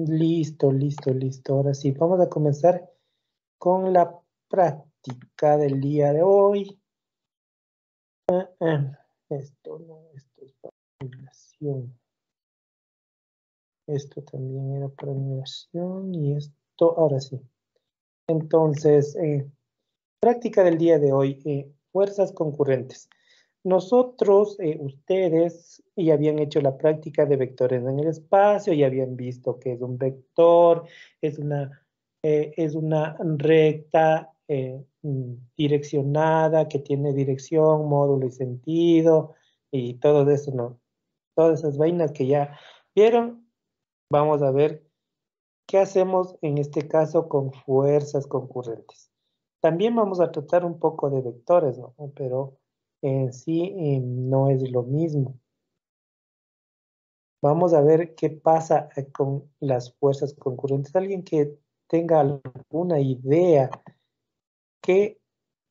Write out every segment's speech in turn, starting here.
Listo. Ahora sí, vamos a comenzar con la práctica del día de hoy. Esto no, esto es para migración. Esto también era para migración y esto, ahora sí. Entonces, práctica del día de hoy, fuerzas concurrentes. Nosotros, ustedes, ya habían hecho la práctica de vectores en el espacio, ya habían visto que es un vector, es una recta direccionada que tiene dirección, módulo y sentido, y todo eso, ¿no? Todas esas vainas que ya vieron, vamos a ver qué hacemos en este caso con fuerzas concurrentes. También vamos a tratar un poco de vectores, ¿no? Pero en sí no es lo mismo. Vamos a ver qué pasa con las fuerzas concurrentes. Alguien que tenga alguna idea, ¿qué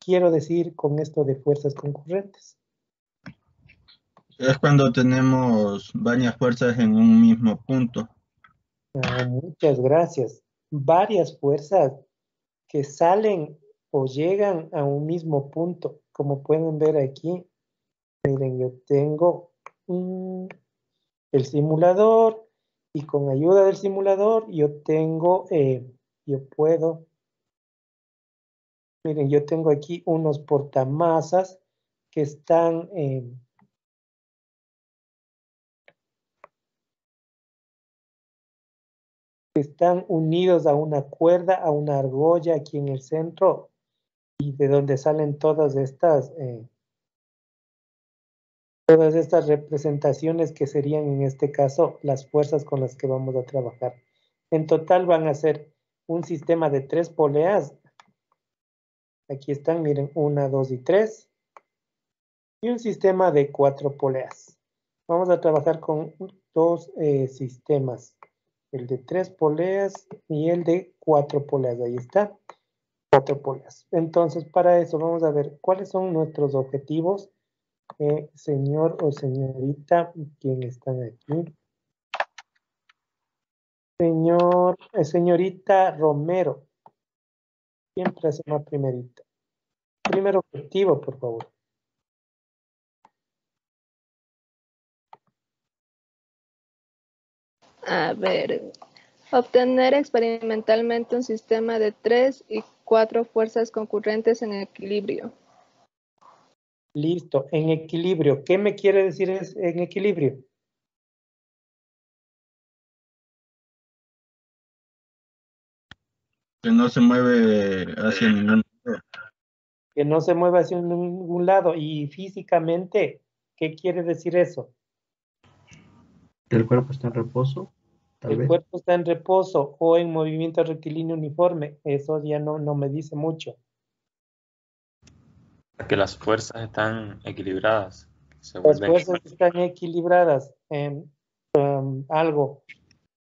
quiero decir con esto de fuerzas concurrentes? Es cuando tenemos varias fuerzas en un mismo punto. Muchas gracias. Varias fuerzas que salen o llegan a un mismo punto. Como pueden ver aquí, miren, yo tengo el simulador y con ayuda del simulador yo puedo, miren, yo tengo aquí unos portamasas que están unidos a una cuerda, a una argolla aquí en el centro y de donde salen todas estas representaciones que serían en este caso las fuerzas con las que vamos a trabajar. En total van a ser un sistema de 3 poleas. Aquí están, miren, 1, 2 y 3. Y un sistema de 4 poleas. Vamos a trabajar con dos sistemas. El de 3 poleas y el de 4 poleas. Ahí está. 4 poleas. Entonces, para eso vamos a ver cuáles son nuestros objetivos. Señor o señorita, ¿quién están aquí? Señorita Romero. Siempre hacemos primerita. Primer objetivo, por favor. A ver, obtener experimentalmente un sistema de 3 y 4 fuerzas concurrentes en equilibrio. Listo, en equilibrio. ¿Qué me quiere decir en equilibrio? Que no se mueve hacia ningún lado. Que no se mueva hacia ningún lado. Y físicamente, ¿qué quiere decir eso? El cuerpo está en reposo, tal El vez. cuerpo está en reposo o en movimiento rectilíneo uniforme. Eso ya no me dice mucho. Que las fuerzas están equilibradas. Se Las vuelven fuerzas están equilibradas en algo.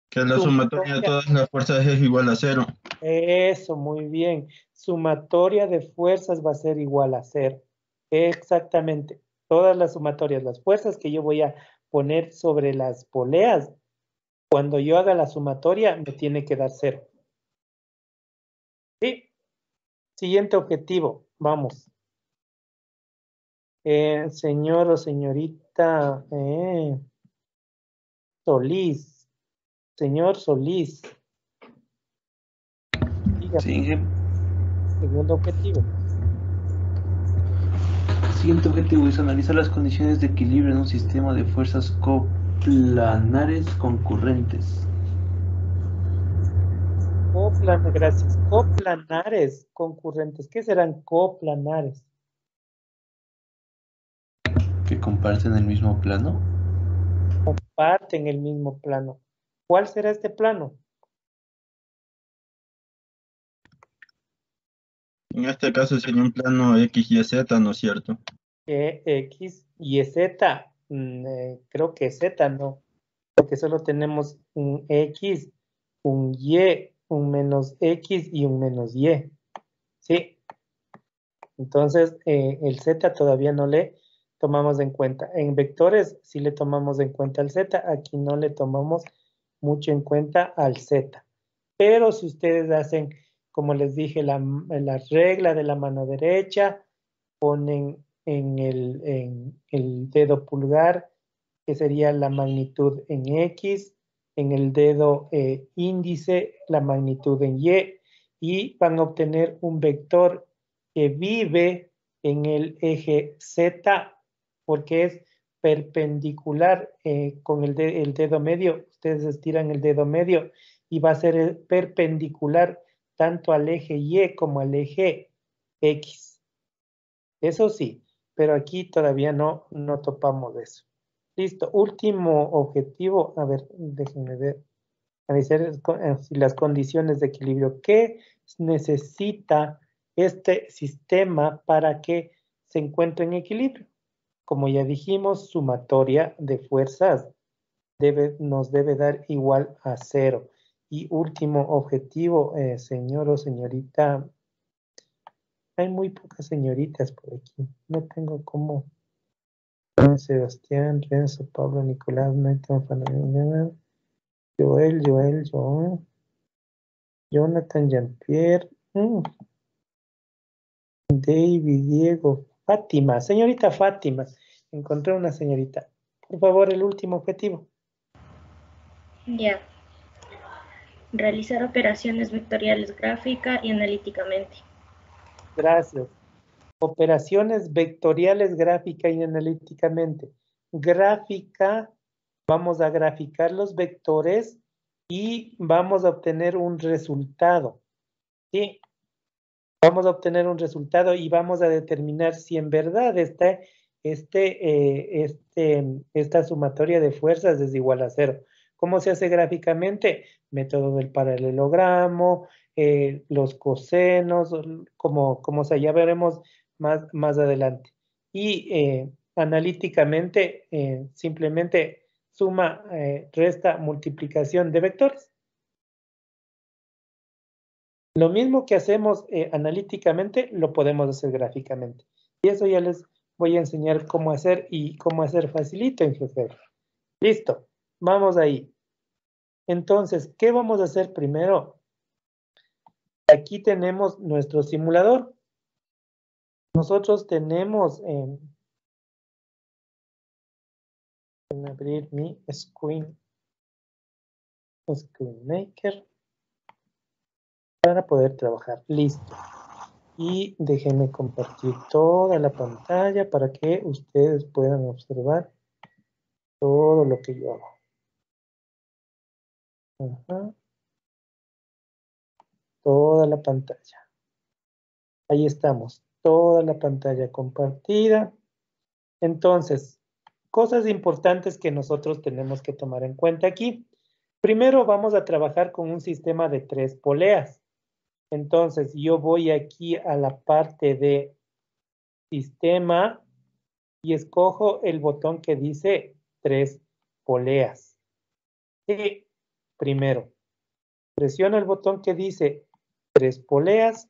Que la sumatoria de todas las fuerzas es igual a 0. Eso, muy bien. Sumatoria de fuerzas va a ser igual a 0. Exactamente. Todas las sumatorias, las fuerzas que yo voy a poner sobre las poleas, cuando yo haga la sumatoria, me tiene que dar 0. ¿Sí? Siguiente objetivo. Vamos. Señor o señorita Solís. Señor Solís. Dígame. Sí. Segundo objetivo. El siguiente objetivo es analizar las condiciones de equilibrio en un sistema de fuerzas coplanares concurrentes. Gracias. Coplanares concurrentes. ¿Qué serán coplanares? ¿Que comparten el mismo plano? Comparten el mismo plano. ¿Cuál será este plano? En este caso sería un plano X, Y, Z, ¿no es cierto? X y Z. Creo que Z no. Porque solo tenemos un X, un Y, un menos X y un menos Y. ¿Sí? Entonces, el Z todavía no le tomamos en cuenta. En vectores sí le tomamos en cuenta el Z. Aquí no le tomamos mucho en cuenta al Z. Pero si ustedes hacen, como les dije, la regla de la mano derecha, ponen en el dedo pulgar, que sería la magnitud en X, en el dedo índice, la magnitud en Y van a obtener un vector que vive en el eje Z, porque es perpendicular con el dedo medio. Ustedes estiran el dedo medio y va a ser perpendicular tanto al eje Y como al eje X. Eso sí, pero aquí todavía no topamos eso. Listo, último objetivo. A ver, déjenme ver. Analizar las condiciones de equilibrio. ¿Qué necesita este sistema para que se encuentre en equilibrio? Como ya dijimos, sumatoria de fuerzas nos debe dar igual a 0. Y último objetivo, señor o señorita. Hay muy pocas señoritas por aquí. No tengo cómo. Sebastián, Renzo, Pablo, Nicolás, Nathan, Joel, John, Jonathan, Jean-Pierre, David, Diego, Fátima, señorita Fátima. Encontré una señorita. Por favor, el último objetivo. Ya. Realizar operaciones vectoriales gráfica y analíticamente. Gracias. Operaciones vectoriales gráfica y analíticamente. Gráfica, vamos a graficar los vectores y vamos a obtener un resultado. ¿Sí? Vamos a obtener un resultado y vamos a determinar si en verdad esta sumatoria de fuerzas es igual a 0. ¿Cómo se hace gráficamente? Método del paralelogramo, los cosenos, como sea, ya veremos más adelante. Y analíticamente, simplemente suma, resta, multiplicación de vectores. Lo mismo que hacemos analíticamente, lo podemos hacer gráficamente. Y eso ya les voy a enseñar cómo hacer y cómo hacer facilito en GeoGebra. Listo, vamos ahí. Entonces, ¿qué vamos a hacer primero? Aquí tenemos nuestro simulador. Nosotros tenemos en abrir mi Screen Maker para poder trabajar. Listo. Y déjenme compartir toda la pantalla para que ustedes puedan observar todo lo que yo hago. Ajá. Toda la pantalla. Ahí estamos. Toda la pantalla compartida. Entonces, cosas importantes que nosotros tenemos que tomar en cuenta aquí. Primero vamos a trabajar con un sistema de 3 poleas. Entonces, yo voy aquí a la parte de sistema y escojo el botón que dice 3 poleas. Y primero, presiono el botón que dice 3 poleas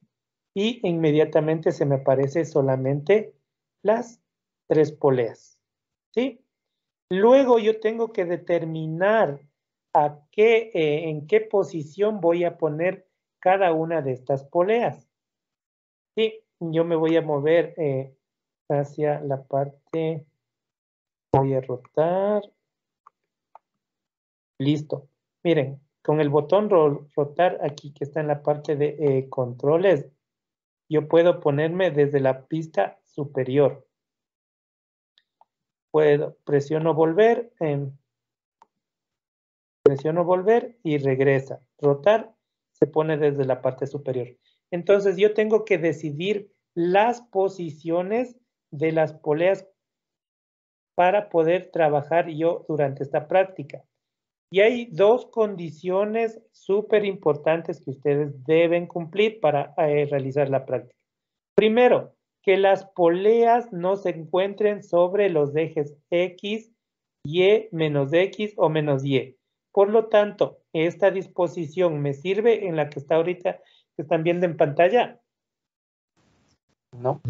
y inmediatamente se me aparece solamente las 3 poleas. ¿Sí? Luego yo tengo que determinar en qué posición voy a poner cada una de estas poleas. Sí, yo me voy a mover hacia la parte, voy a rotar. Listo. Miren, con el botón rotar aquí que está en la parte de controles, yo puedo ponerme desde la pista superior. Presiono volver y regresa. Rotar se pone desde la parte superior. Entonces yo tengo que decidir las posiciones de las poleas para poder trabajar yo durante esta práctica. Y hay 2 condiciones súper importantes que ustedes deben cumplir para realizar la práctica. Primero, que las poleas no se encuentren sobre los ejes X, Y, menos X o menos Y. Por lo tanto, esta disposición me sirve en la que está ahorita, que están viendo en pantalla. No.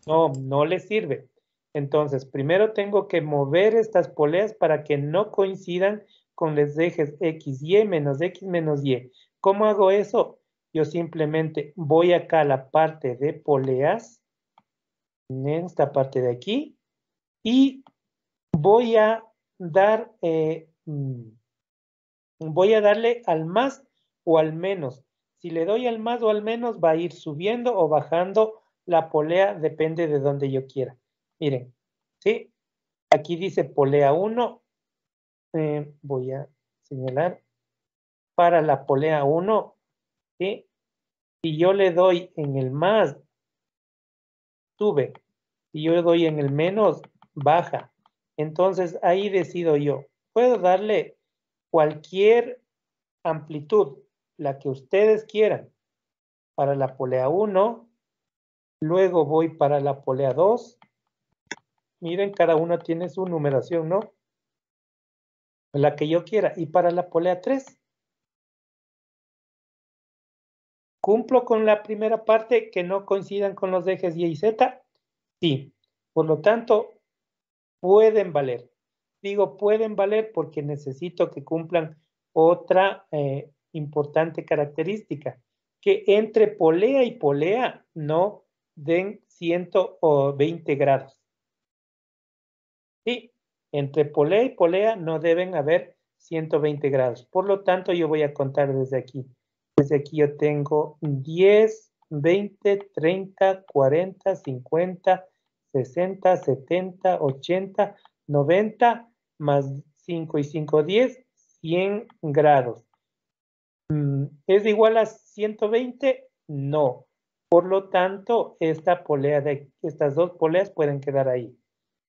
No les sirve. Entonces, primero tengo que mover estas poleas para que no coincidan con los ejes X, Y menos X menos Y. ¿Cómo hago eso? Yo simplemente voy acá a la parte de poleas, en esta parte de aquí, y voy a darle al más o al menos. Si le doy al más o al menos, va a ir subiendo o bajando la polea, depende de donde yo quiera. Miren, ¿sí? Aquí dice polea 1. Voy a señalar para la polea 1, ¿sí? Si yo le doy en el más, sube. Si yo le doy en el menos, baja. Entonces, ahí decido yo. Puedo darle cualquier amplitud, la que ustedes quieran, para la polea 1. Luego voy para la polea 2. Miren, cada una tiene su numeración, ¿no? La que yo quiera. Y para la polea 3. ¿Cumplo con la primera parte que no coincidan con los ejes Y y Z? Sí. Por lo tanto, pueden valer. Digo pueden valer porque necesito que cumplan otra importante característica. Que entre polea y polea no den 120 grados. Sí, entre polea y polea no deben haber 120 grados. Por lo tanto, yo voy a contar desde aquí. Desde aquí yo tengo 10, 20, 30, 40, 50, 60, 70, 80, 90, más 5 y 5, 10, 100 grados. ¿Es igual a 120? No. Por lo tanto, estas dos poleas pueden quedar ahí.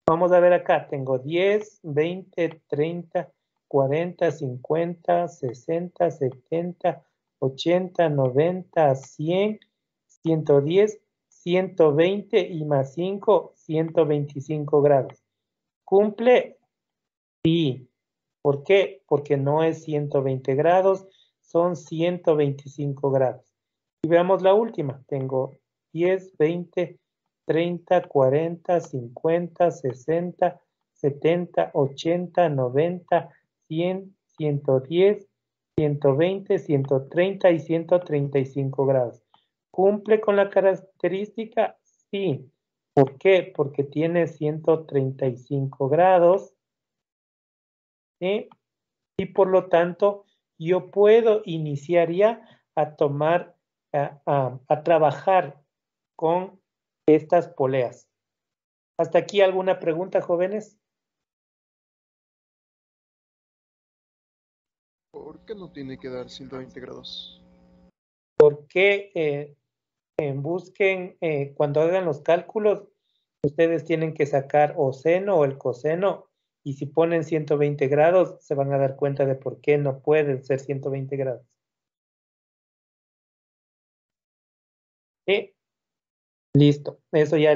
Vamos a ver acá, tengo 10, 20, 30, 40, 50, 60, 70, 80, 90, 100, 110, 120 y más 5, 125 grados. ¿Cumple? Sí. ¿Por qué? Porque no es 120 grados, son 125 grados. Y veamos la última. Tengo 10, 20, 30, 40, 50, 60, 70, 80, 90, 100, 110, 120, 130 y 135 grados. ¿Cumple con la característica? Sí. ¿Por qué? Porque tiene 135 grados. ¿Sí? Y por lo tanto, yo puedo iniciar ya a trabajar con estas poleas. ¿Hasta aquí alguna pregunta, jóvenes? ¿Por qué no tiene que dar 120 grados? Porque busquen, cuando hagan los cálculos, ustedes tienen que sacar o seno o el coseno, y si ponen 120 grados, se van a dar cuenta de por qué no pueden ser 120 grados. ¿Sí? Listo, eso ya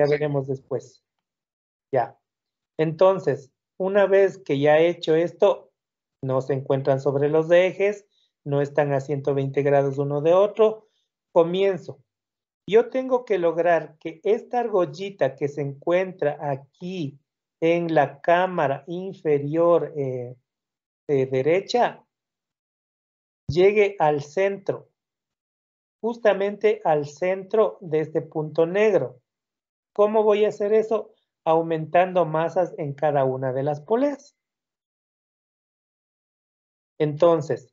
veremos después. Ya. Entonces, una vez que ya he hecho esto, no se encuentran sobre los ejes, no están a 120 grados uno de otro, comienzo. Yo tengo que lograr que esta argollita que se encuentra aquí en la cámara inferior derecha llegue al centro, justamente al centro de este punto negro. ¿Cómo voy a hacer eso? Aumentando masas en cada una de las poleas. Entonces,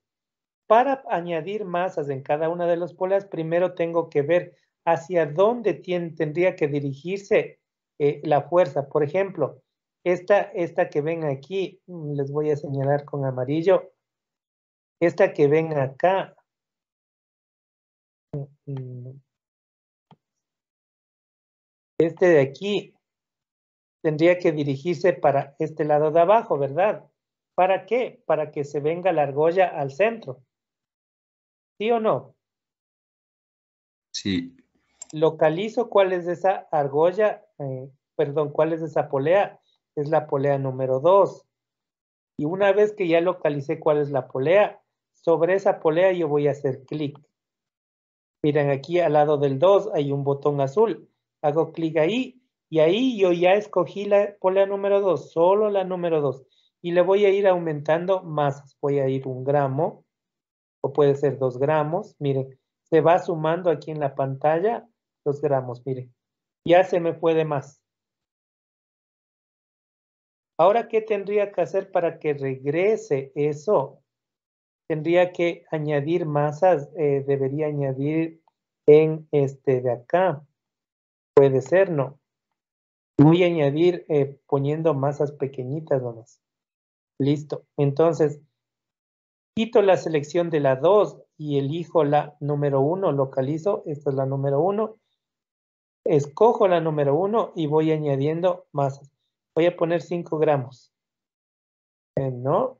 para añadir masas en cada una de las poleas, primero tengo que ver hacia dónde tendría que dirigirse la fuerza. Por ejemplo, esta que ven aquí, les voy a señalar con amarillo. Esta que ven acá, este de aquí, tendría que dirigirse para este lado de abajo, ¿verdad? ¿Para qué? Para que se venga la argolla al centro. ¿Sí o no? Sí. Localizo cuál es esa argolla, cuál es esa polea. Es la polea número 2. Y una vez que ya localicé cuál es la polea, sobre esa polea yo voy a hacer clic. Miren, aquí al lado del 2 hay un botón azul. Hago clic ahí y ahí yo ya escogí la polea número 2, solo la número 2. y le voy a ir aumentando masas. Voy a ir 1 gramo, o puede ser 2 gramos. Miren, se va sumando aquí en la pantalla 2 gramos, miren. Ya se me puede más. Ahora, ¿qué tendría que hacer para que regrese eso? Tendría que añadir masas, debería añadir en este de acá. Puede ser, ¿no? Voy a añadir poniendo masas pequeñitas nomás. Listo. Entonces, quito la selección de la 2 y elijo la número 1, localizo, esta es la número 1. Escojo la número 1 y voy añadiendo masas. Voy a poner 5 gramos. ¿No?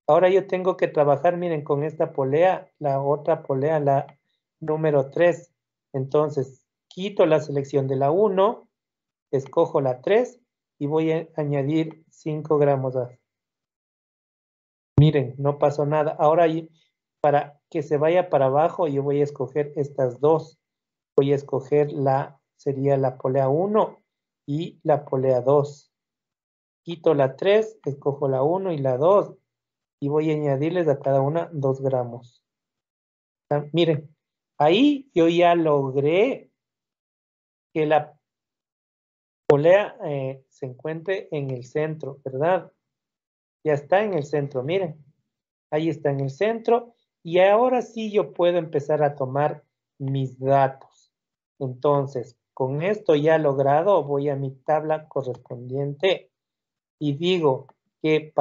Ahora yo tengo que trabajar, miren, con esta polea, la otra polea, la número 3. Entonces, quito la selección de la 1, escojo la 3 y voy a añadir 5 gramos más. Miren, no pasó nada. Ahora, para que se vaya para abajo, yo voy a escoger estas dos. Voy a escoger sería la polea 1 y la polea 2. Quito la 3, escojo la 1 y la 2 y voy a añadirles a cada una 2 gramos. Miren, ahí yo ya logré que la polea se encuentre en el centro, ¿verdad? Ya está en el centro, miren. Ahí está en el centro. Y ahora sí yo puedo empezar a tomar mis datos. Entonces, con esto ya logrado, voy a mi tabla correspondiente y digo que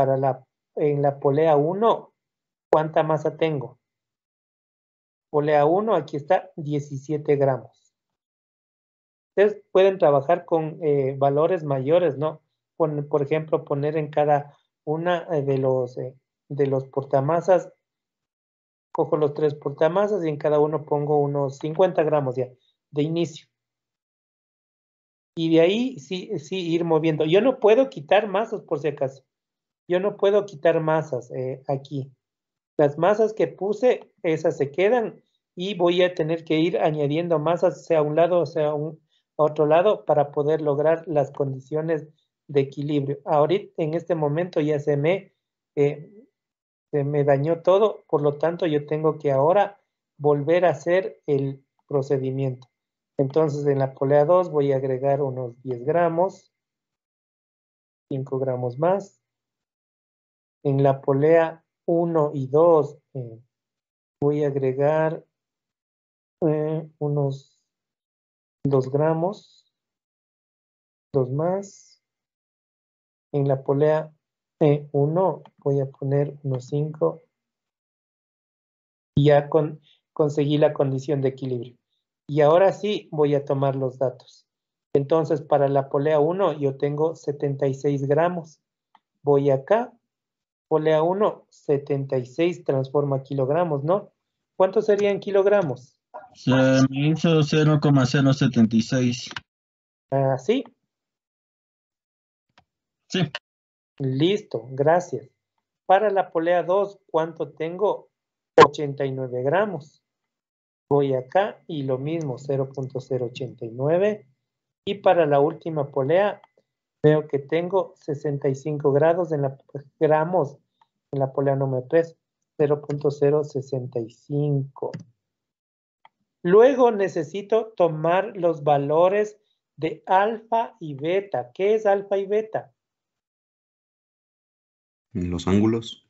en la polea 1, ¿cuánta masa tengo? Polea 1, aquí está, 17 gramos. Ustedes pueden trabajar con valores mayores, ¿no? Por ejemplo, poner en cada una de los portamasas, cojo los 3 portamasas y en cada uno pongo unos 50 gramos ya, de inicio. Y de ahí sí ir moviendo. Yo no puedo quitar masas por si acaso. Yo no puedo quitar masas aquí. Las masas que puse, esas se quedan y voy a tener que ir añadiendo masas, sea a un lado o sea a otro lado, para poder lograr las condiciones de equilibrio. Ahorita, en este momento, ya se me dañó todo, por lo tanto, yo tengo que ahora volver a hacer el procedimiento. Entonces, en la polea 2 voy a agregar unos 10 gramos, 5 gramos más. En la polea 1 y 2 voy a agregar unos 2 gramos, 2 más. En la polea 1 voy a poner unos 5 y ya conseguí la condición de equilibrio. Y ahora sí voy a tomar los datos. Entonces, para la polea 1 yo tengo 76 gramos. Voy acá, polea 1, 76 transforma a kilogramos, ¿no? ¿Cuántos serían kilogramos? Se me hizo 0,076. ¿Así? Sí. Listo, gracias. Para la polea 2, ¿cuánto tengo? 89 gramos. Voy acá y lo mismo, 0.089. Y para la última polea, veo que tengo 65 gramos en la polea número 3, 0.065. Luego necesito tomar los valores de alfa y beta. ¿Qué es alfa y beta? Los ángulos.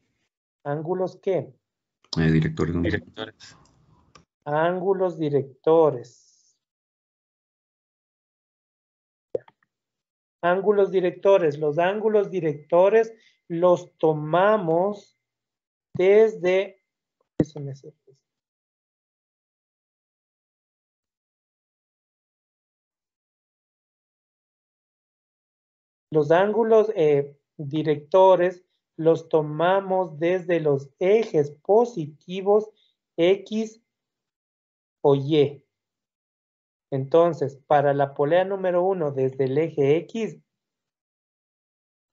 ¿Ángulos qué? Directores. ¿No? Directores. Ángulos directores. Ángulos directores. Los ángulos directores los tomamos desde... Los ángulos directores los tomamos desde los ejes positivos X o Y. Entonces, para la polea número 1, desde el eje X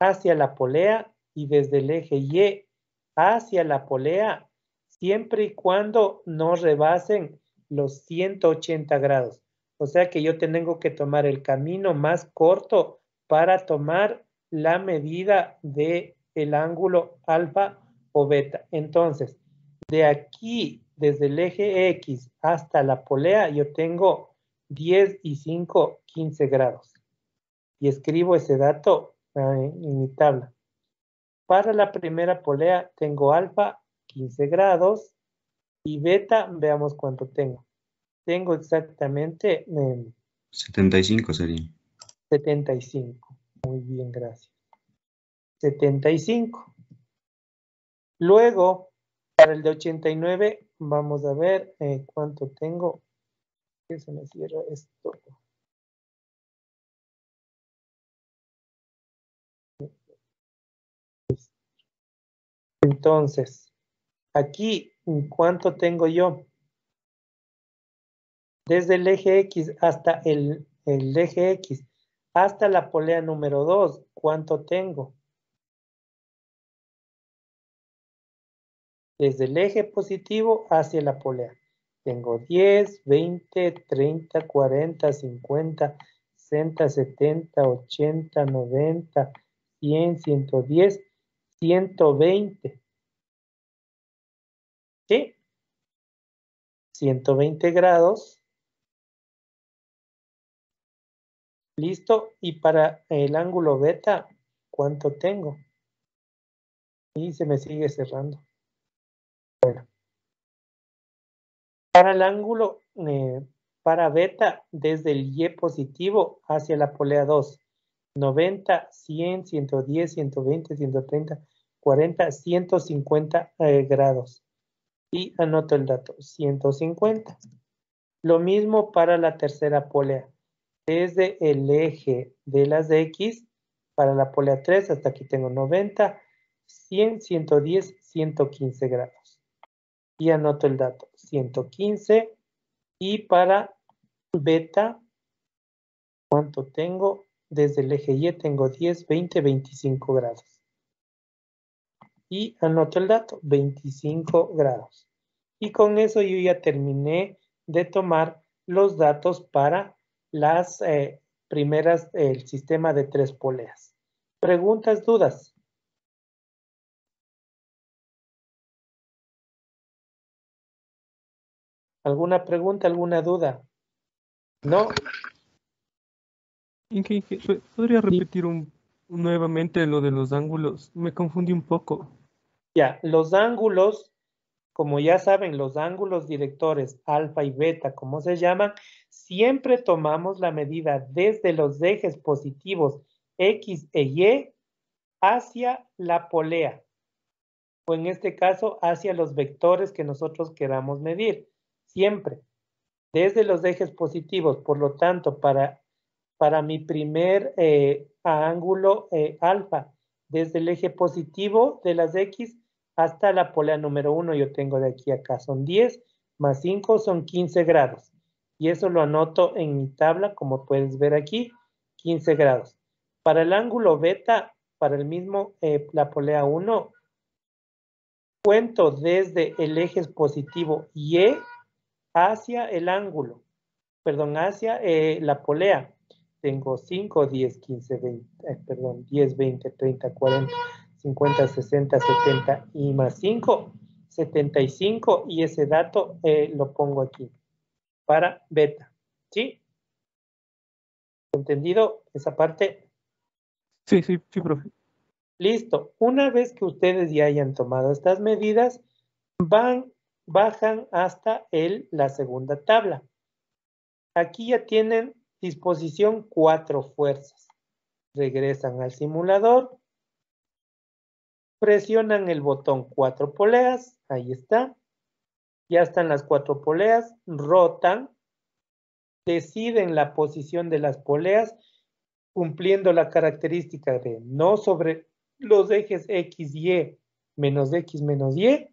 hacia la polea y desde el eje Y hacia la polea, siempre y cuando no rebasen los 180 grados. O sea que yo tengo que tomar el camino más corto para tomar la medida de el ángulo alfa o beta. Entonces, de aquí, desde el eje X hasta la polea, yo tengo 10 y 5, 15 grados. Y escribo ese dato en mi tabla. Para la primera polea tengo alfa 15 grados y beta, veamos cuánto tengo. Tengo exactamente 75 sería. 75. Muy bien, gracias. 75. Luego, para el de 89, vamos a ver cuánto tengo. Que se me cierra esto. Entonces, aquí, ¿cuánto tengo yo? Desde el eje X hasta el eje X, hasta la polea número 2, ¿cuánto tengo? Desde el eje positivo hacia la polea. Tengo 10, 20, 30, 40, 50, 60, 70, 80, 90, 100, 110, 120. ¿Sí? 120 grados. Listo. Y para el ángulo beta, ¿cuánto tengo? Y se me sigue cerrando. Bueno. Para el ángulo, para beta, desde el Y positivo hacia la polea 2, 90, 100, 110, 120, 130, 40, 150 grados. Y anoto el dato, 150. Lo mismo para la tercera polea. Desde el eje de las X, para la polea 3, hasta aquí tengo 90, 100, 110, 115 grados. Y anoto el dato, 115. Y para beta, ¿cuánto tengo? Desde el eje Y tengo 10, 20, 25 grados. Y anoto el dato, 25 grados. Y con eso yo ya terminé de tomar los datos para las primeras, el sistema de 3 poleas. ¿Preguntas, dudas? ¿Alguna pregunta, alguna duda? ¿No? Inge, ¿podría repetir nuevamente lo de los ángulos? Me confundí un poco. Ya, los ángulos, como ya saben, los ángulos directores alfa y beta, como se llaman, siempre tomamos la medida desde los ejes positivos X e Y hacia la polea, o en este caso hacia los vectores que nosotros queramos medir, siempre desde los ejes positivos. Por lo tanto, para mi primer ángulo alfa, desde el eje positivo de las X hasta la polea número 1, yo tengo de aquí a acá, son 10, más 5 son 15 grados. Y eso lo anoto en mi tabla, como puedes ver aquí, 15 grados. Para el ángulo beta, para el mismo, la polea 1, cuento desde el eje positivo Y hacia el ángulo, perdón, hacia la polea. Tengo 5, 10, 15, 20, 10, 20, 30, 40, 50, 60, 70 y más 5, 75, y ese dato lo pongo aquí para beta. ¿Sí? ¿Entendido esa parte? Sí, profe. Listo. Una vez que ustedes ya hayan tomado estas medidas, bajan hasta la segunda tabla. Aquí ya tienen disposición 4 fuerzas. Regresan al simulador, presionan el botón 4 poleas, ahí está. Ya están las 4 poleas, rotan, deciden la posición de las poleas, cumpliendo la característica de no sobre los ejes X, Y, menos X, menos Y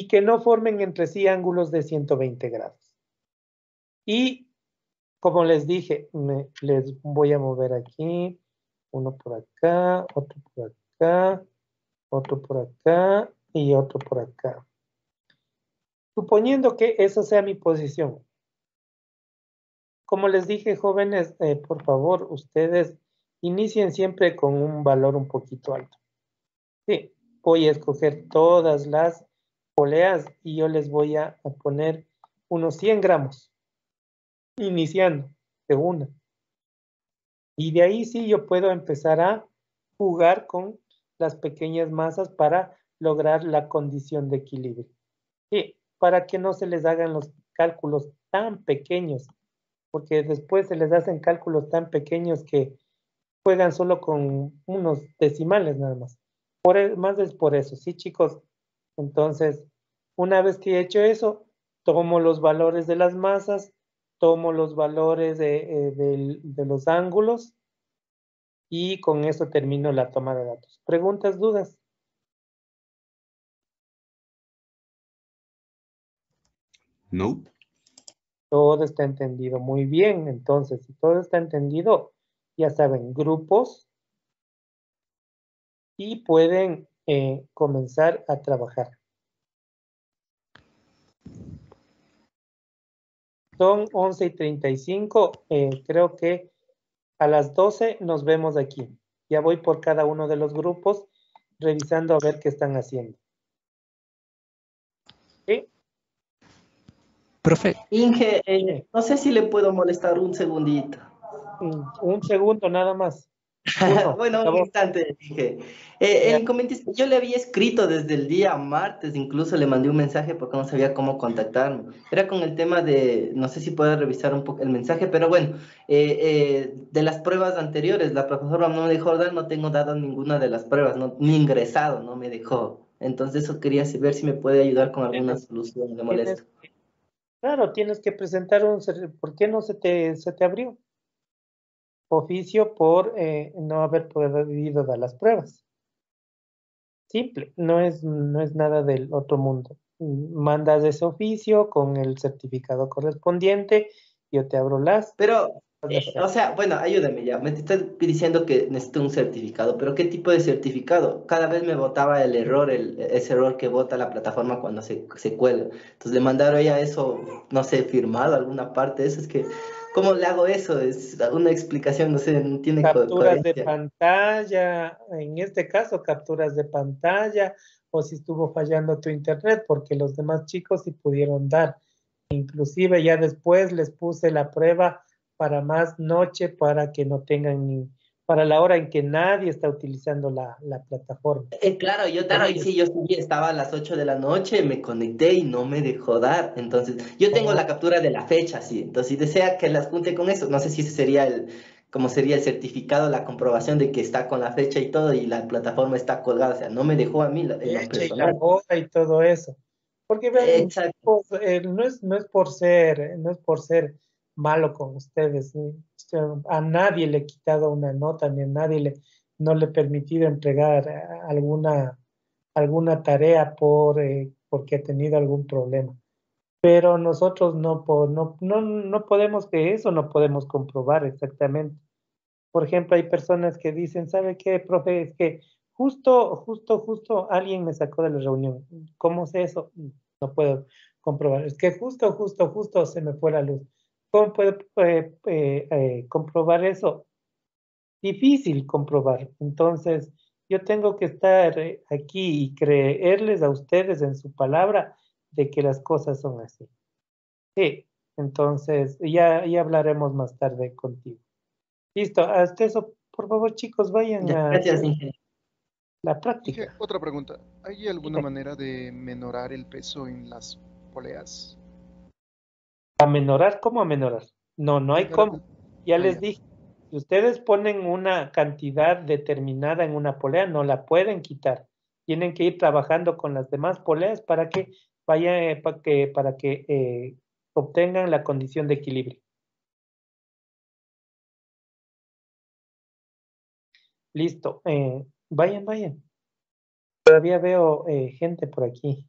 que no formen entre sí ángulos de 120 grados. Y como les dije, les voy a mover aquí, uno por acá, otro por acá, otro por acá y otro por acá. Suponiendo que esa sea mi posición. Como les dije, jóvenes, por favor, ustedes inicien siempre con un valor un poquito alto. Sí, voy a escoger todas las poleas y yo les voy a poner unos 100 gramos, iniciando de una. Y de ahí sí yo puedo empezar a jugar con las pequeñas masas para lograr la condición de equilibrio. Y para que no se les hagan los cálculos tan pequeños, porque después se les hacen cálculos tan pequeños que juegan solo con unos decimales nada más. Más es por eso, ¿sí, chicos? Entonces, una vez que he hecho eso, tomo los valores de las masas, tomo los valores de los ángulos y con eso termino la toma de datos. ¿Preguntas, dudas? No. Todo está entendido muy bien. Entonces, si todo está entendido, ya saben, grupos y pueden comenzar a trabajar. Son 11:35. Creo que a las 12 nos vemos aquí. Ya voy por cada uno de los grupos revisando a ver qué están haciendo. ¿Sí? Profe, Inge, no sé si le puedo molestar un segundito. Un segundo nada más. Uno, Bueno, un acabó. instante, Inge. Ya. El inconveniente es que yo le había escrito desde el día martes, incluso le mandé un mensaje porque no sabía cómo contactarme. Era con el tema de, no sé si puede revisar un poco el mensaje, pero bueno, de las pruebas anteriores, la profesora no me dejó dar, no tengo dado ninguna de las pruebas, no, ni ingresado, no me dejó. Entonces eso quería ver si me puede ayudar con alguna solución, le molesto. Claro, tienes que presentar ¿por qué no se te abrió? Oficio por no haber podido dar las pruebas. Simple, no es nada del otro mundo. Mandas ese oficio con el certificado correspondiente, yo te abro las. Pero, o sea, bueno, ayúdame ya. Me estás diciendo que necesito un certificado, pero ¿qué tipo de certificado? Cada vez me botaba el error, ese error que bota la plataforma cuando se cuelga. Entonces le mandaron ya eso, no sé, firmado, alguna parte de eso. Es que, ¿cómo le hago eso? Es una explicación, no sé, no tiene Capturas de coherencia. pantalla, en este caso capturas de pantalla, o si estuvo fallando tu internet, porque los demás chicos sí pudieron dar. Inclusive ya después les puse la prueba para más noche, para que no tengan para la hora en que nadie está utilizando la plataforma. Claro, sí, yo sí estaba a las 8 de la noche, me conecté y no me dejó dar. Entonces, yo tengo la captura de la fecha, sí. Entonces, si desea que las junte con eso, no sé si ese sería como sería el certificado, la comprobación de que está con la fecha y todo y la plataforma está colgada. O sea, no me dejó a mí en lo Fecha y la personal. hora y todo eso. Porque vean, Exacto. chicos, no es por ser malo con ustedes. ¿Sí? O sea, a nadie le he quitado una nota, ni a nadie no le he permitido entregar alguna tarea porque ha tenido algún problema. Pero nosotros no podemos que eso no podemos comprobar exactamente. Por ejemplo, hay personas que dicen, ¿sabe qué, profe? Es que justo alguien me sacó de la reunión. ¿Cómo sé eso? No puedo comprobar. Es que justo se me fue la luz. ¿Cómo puedo comprobar eso? Difícil comprobar. Entonces, yo tengo que estar aquí y creerles a ustedes en su palabra de que las cosas son así. Sí, entonces ya hablaremos más tarde contigo. Listo, hasta eso, por favor, chicos, vayan Ya, a gracias, ingeniero. la Inge, práctica. otra pregunta. ¿Hay alguna Dime. manera de menorar el peso en las poleas? ¿Amenorar? ¿Cómo amenorar? No hay Menorar. cómo. Ya les Ya. dije, si ustedes ponen una cantidad determinada en una polea, no la pueden quitar. Tienen que ir trabajando con las demás poleas para que obtengan la condición de equilibrio. Listo. Vayan. Todavía veo gente por aquí.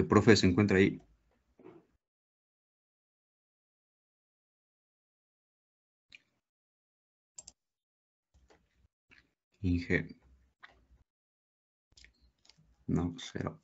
Profe, ¿se encuentra ahí? Inge. No, cero.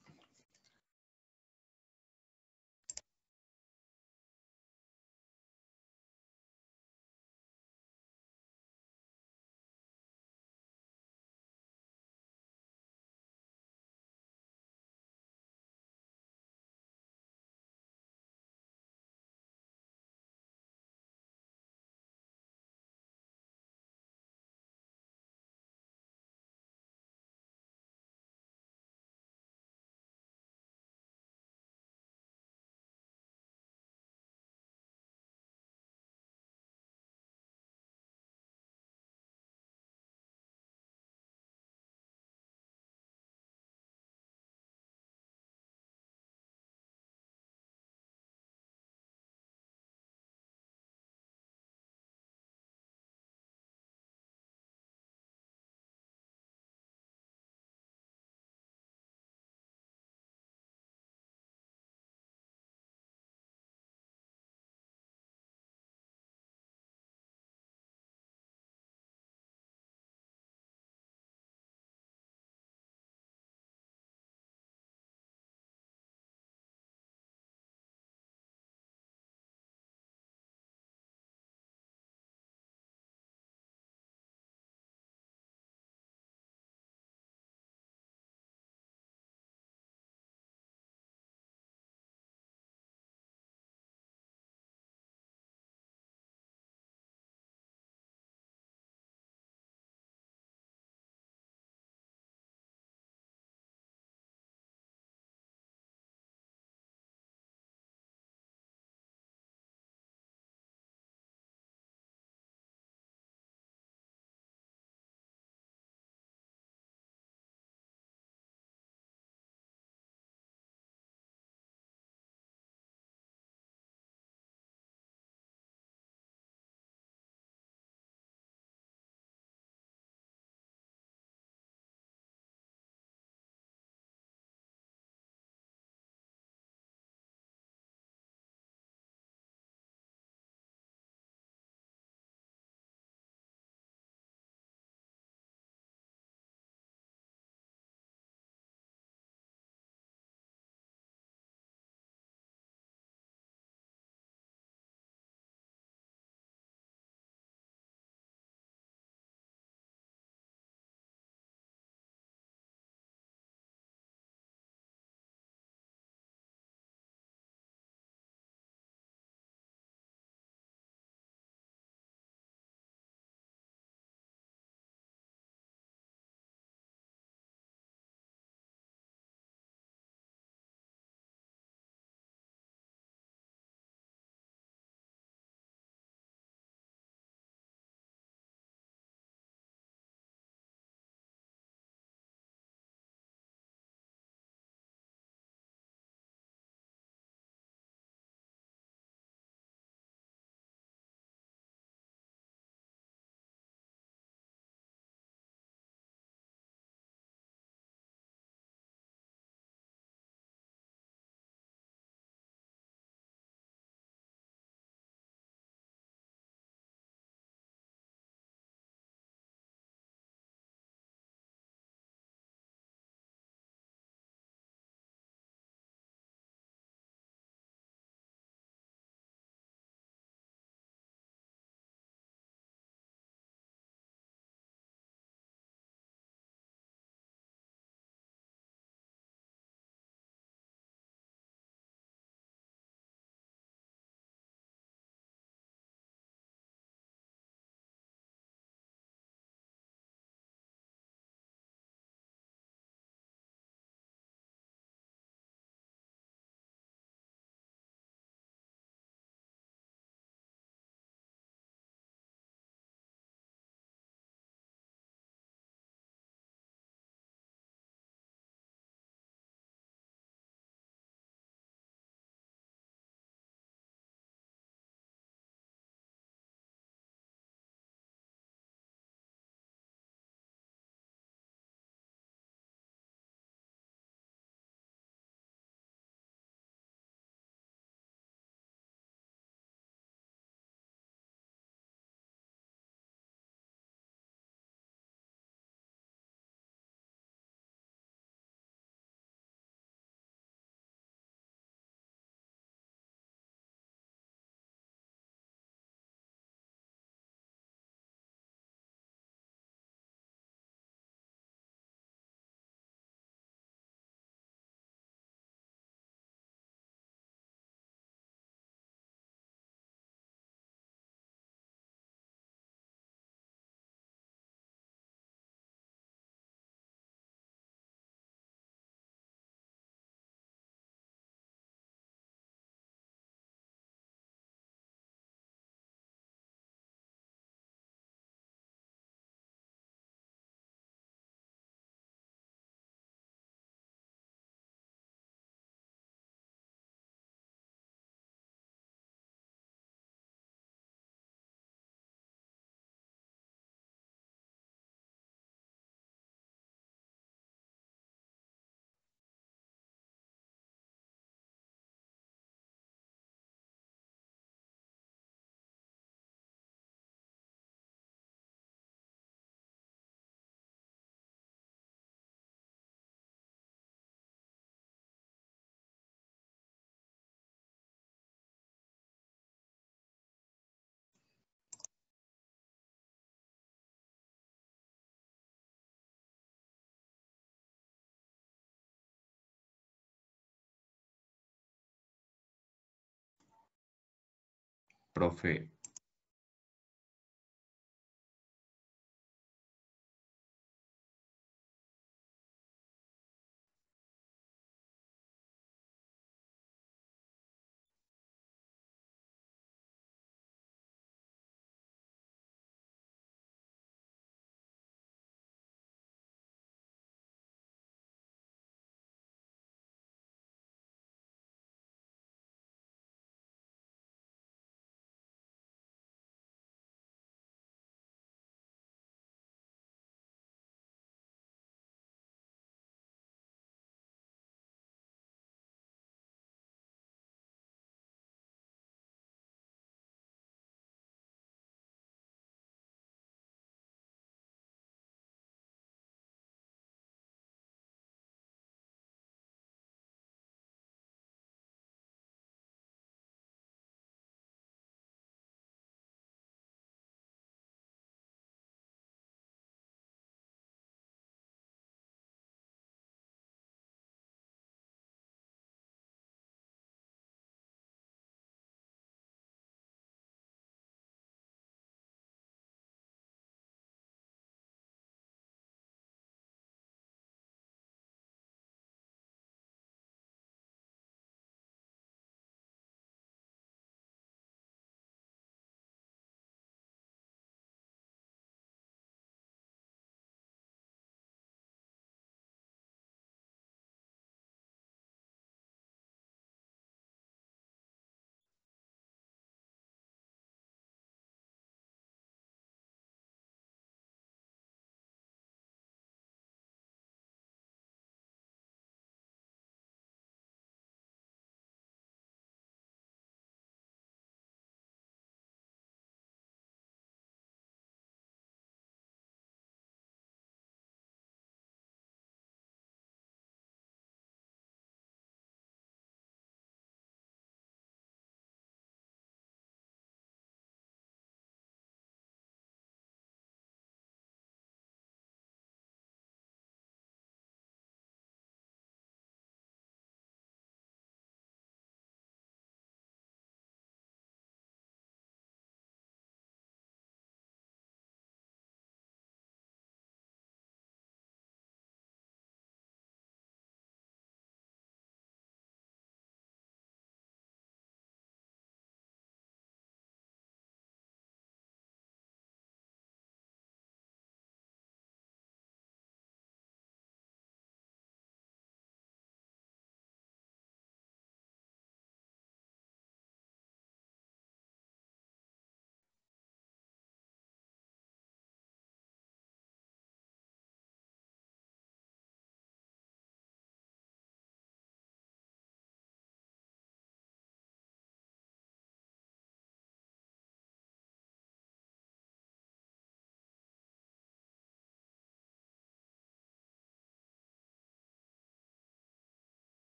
Profe,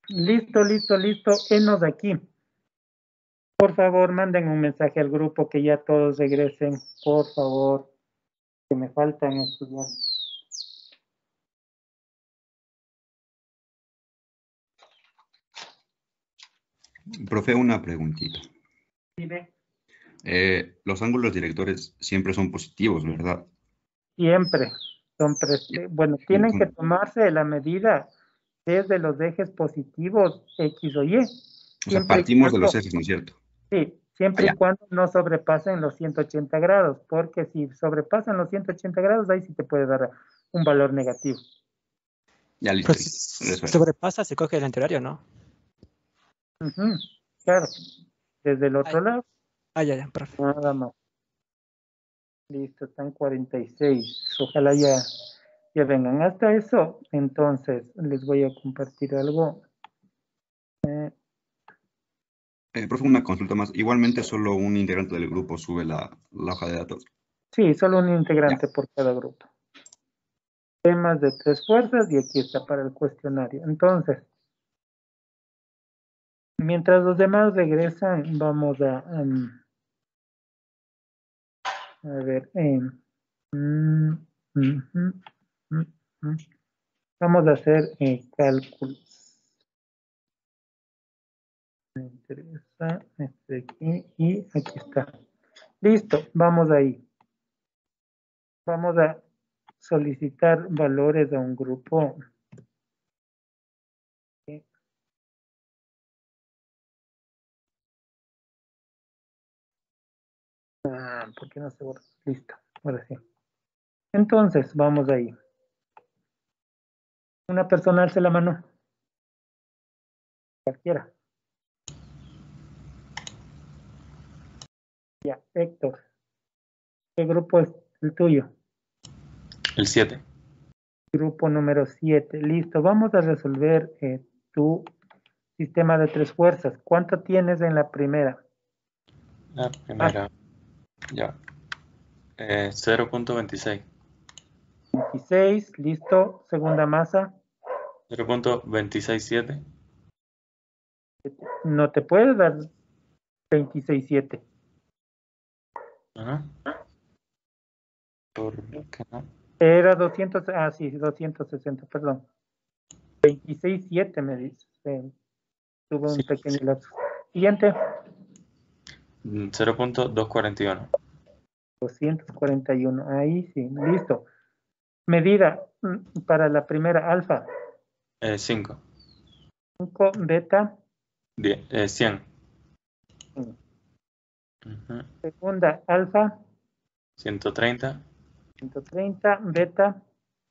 Listo, listo, listo. Enos aquí. Por favor, manden un mensaje al grupo que ya todos regresen. Por favor, que me faltan estudiantes. Profe, una preguntita. Dime. Los ángulos directores siempre son positivos, ¿verdad? Siempre. Bueno, tienen que tomarse la medida desde los ejes positivos X o Y. O sea, Siempre y partimos de cuando- los ejes, ¿no es cierto? Sí, siempre Ah, y cuando no sobrepasen los 180 grados, porque si sobrepasan los 180 grados, ahí sí te puede dar un valor negativo. Ya, listo. Pero si sobrepasa, se coge el anterior, ¿no? Ujú, claro. Desde el otro lado, Ya, perfecto. nada más. Listo, están 46. Ojalá ya vengan hasta eso. Entonces, les voy a compartir algo. Profe, una consulta más. Igualmente, solo un integrante del grupo sube la hoja de datos. Sí, solo un integrante por cada grupo. Temas de 3 fuerzas y aquí está para el cuestionario. Entonces, mientras los demás regresan, vamos a ver. Vamos a hacer cálculos. Me interesa este aquí y aquí está. Listo, vamos ahí. Vamos a solicitar valores a un grupo. ¿Por qué no se borra? Listo, ahora sí. Entonces, vamos ahí. Una persona alce la mano. Cualquiera. Ya, Héctor. ¿Qué grupo es el tuyo? El 7. Grupo número 7. Listo, vamos a resolver tu sistema de 3 fuerzas. ¿Cuánto tienes en la primera? La primera, ya. 0.26. 26, listo. Segunda masa. 0.267. No te puedes dar 26.7. Ajá. ¿Por qué no? Era 200, sí, 260, perdón. 26.7 me dices. Tuve un pequeño lapso. Siguiente. 0.241. 241. Ahí sí, listo. Medida para la primera alfa. 5. 5, beta. 100. Segunda alfa. 130. 130, beta.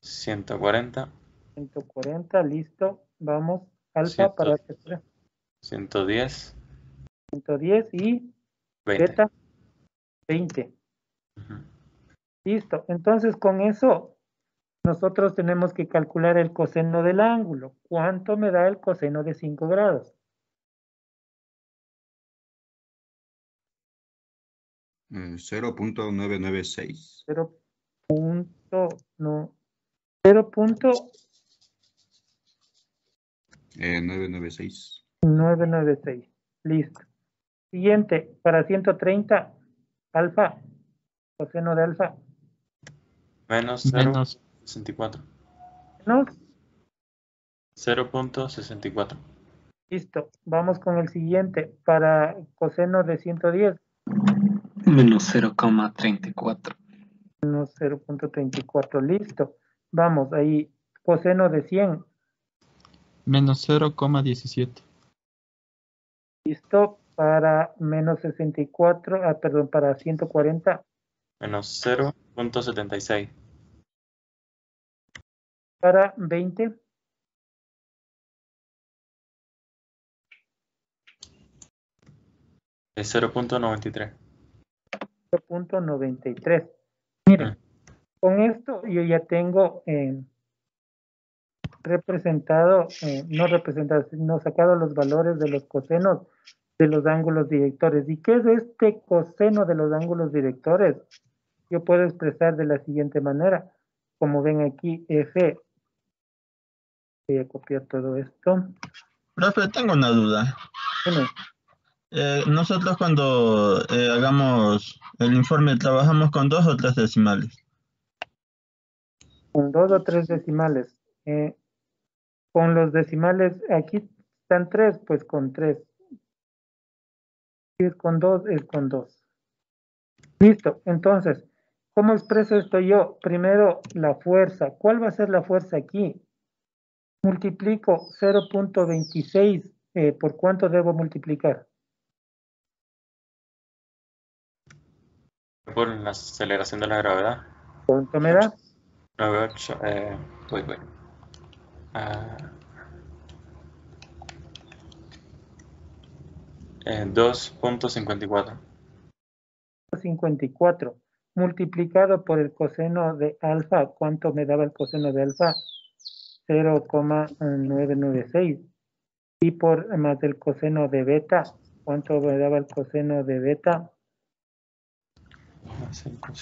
140. 140, listo. Vamos, alfa para que sea. 110. 110 y 20. beta 20. Listo. Entonces, con eso, nosotros tenemos que calcular el coseno del ángulo. ¿Cuánto me da el coseno de 5 grados? 0.996. 996. 996. Listo. Siguiente, para 130, alfa, coseno de alfa. Menos 0.64. Menos. 0.64. Listo. Vamos con el siguiente. Para coseno de 110. Menos 0,34. Menos 0.34. Listo. Vamos ahí. Coseno de 100. Menos 0,17. Listo. Para menos 64. Perdón, para 140. Menos 0.76. Para 20. Es 0.93. 0.93. Miren, con esto yo ya tengo representado, no representado, sino sacado los valores de los cosenos de los ángulos directores. ¿Y qué es este coseno de los ángulos directores? Yo puedo expresar de la siguiente manera. Como ven aquí, F, voy a copiar todo esto. Profe, tengo una duda. Dime. Nosotros cuando hagamos el informe, ¿trabajamos con 2 o 3 decimales? Con 2 o 3 decimales. Con los decimales, aquí están 3, pues con 3. Si es con 2, es con 2. Listo. Entonces, ¿cómo expreso esto yo? Primero, la fuerza. ¿Cuál va a ser la fuerza aquí? Multiplico 0.26. ¿Por cuánto debo multiplicar? Por la aceleración de la gravedad. ¿Cuánto me da? 98, voy. 2.54. 54 multiplicado por el coseno de alfa. ¿Cuánto me daba el coseno de alfa? 0,996. Y por más del coseno de beta, ¿cuánto me daba el coseno de beta? 5.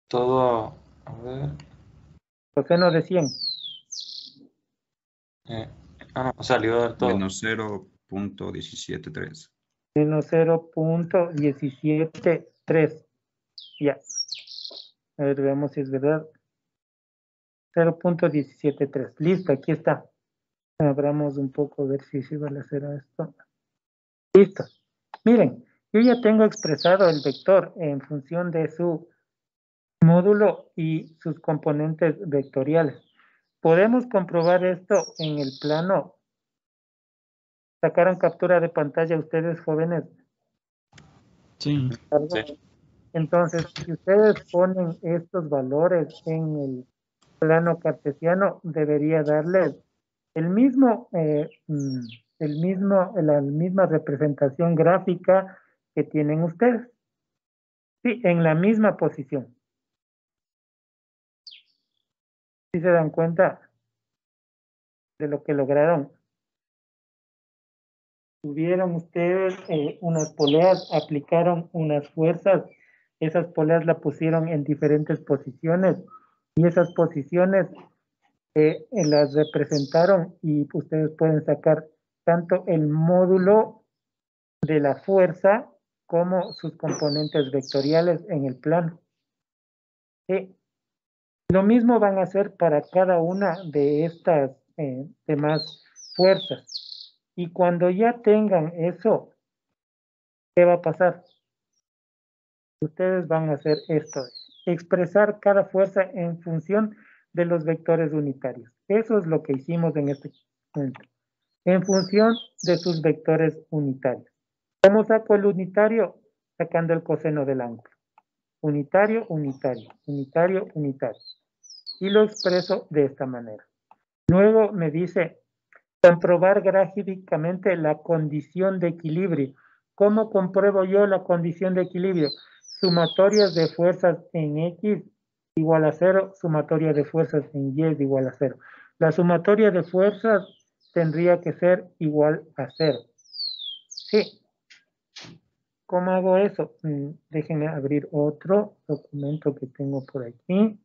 Todo, a ver. Coseno de 100. No, salió del todo. Menos 0.173. Menos 0.173. Ya. A ver, veamos si es verdad. 0.173. Listo, aquí está. Abramos un poco a ver si se va a hacer esto. Listo. Miren, yo ya tengo expresado el vector en función de su módulo y sus componentes vectoriales. Podemos comprobar esto en el plano. ¿Sacaron captura de pantalla ustedes, jóvenes? Sí. Entonces, si ustedes ponen estos valores en el plano cartesiano, debería darles la misma representación gráfica que tienen ustedes. Sí, en la misma posición. ¿Sí se dan cuenta de lo que lograron? Tuvieron ustedes unas poleas, aplicaron unas fuerzas, esas poleas las pusieron en diferentes posiciones y esas posiciones las representaron y ustedes pueden sacar tanto el módulo de la fuerza como sus componentes vectoriales en el plano. Lo mismo van a hacer para cada una de estas demás fuerzas. Y cuando ya tengan eso, ¿qué va a pasar? Ustedes van a hacer esto, expresar cada fuerza en función de los vectores unitarios. Eso es lo que hicimos en este momento. En función de sus vectores unitarios. ¿Cómo saco el unitario? Sacando el coseno del ángulo. Unitario, unitario, unitario, unitario. Y lo expreso de esta manera. Luego me dice, comprobar gráficamente la condición de equilibrio. ¿Cómo compruebo yo la condición de equilibrio? Sumatorias de fuerzas en X igual a 0, sumatoria de fuerzas en Y es igual a 0. La sumatoria de fuerzas tendría que ser igual a 0. Sí. ¿Cómo hago eso? Déjenme abrir otro documento que tengo por aquí.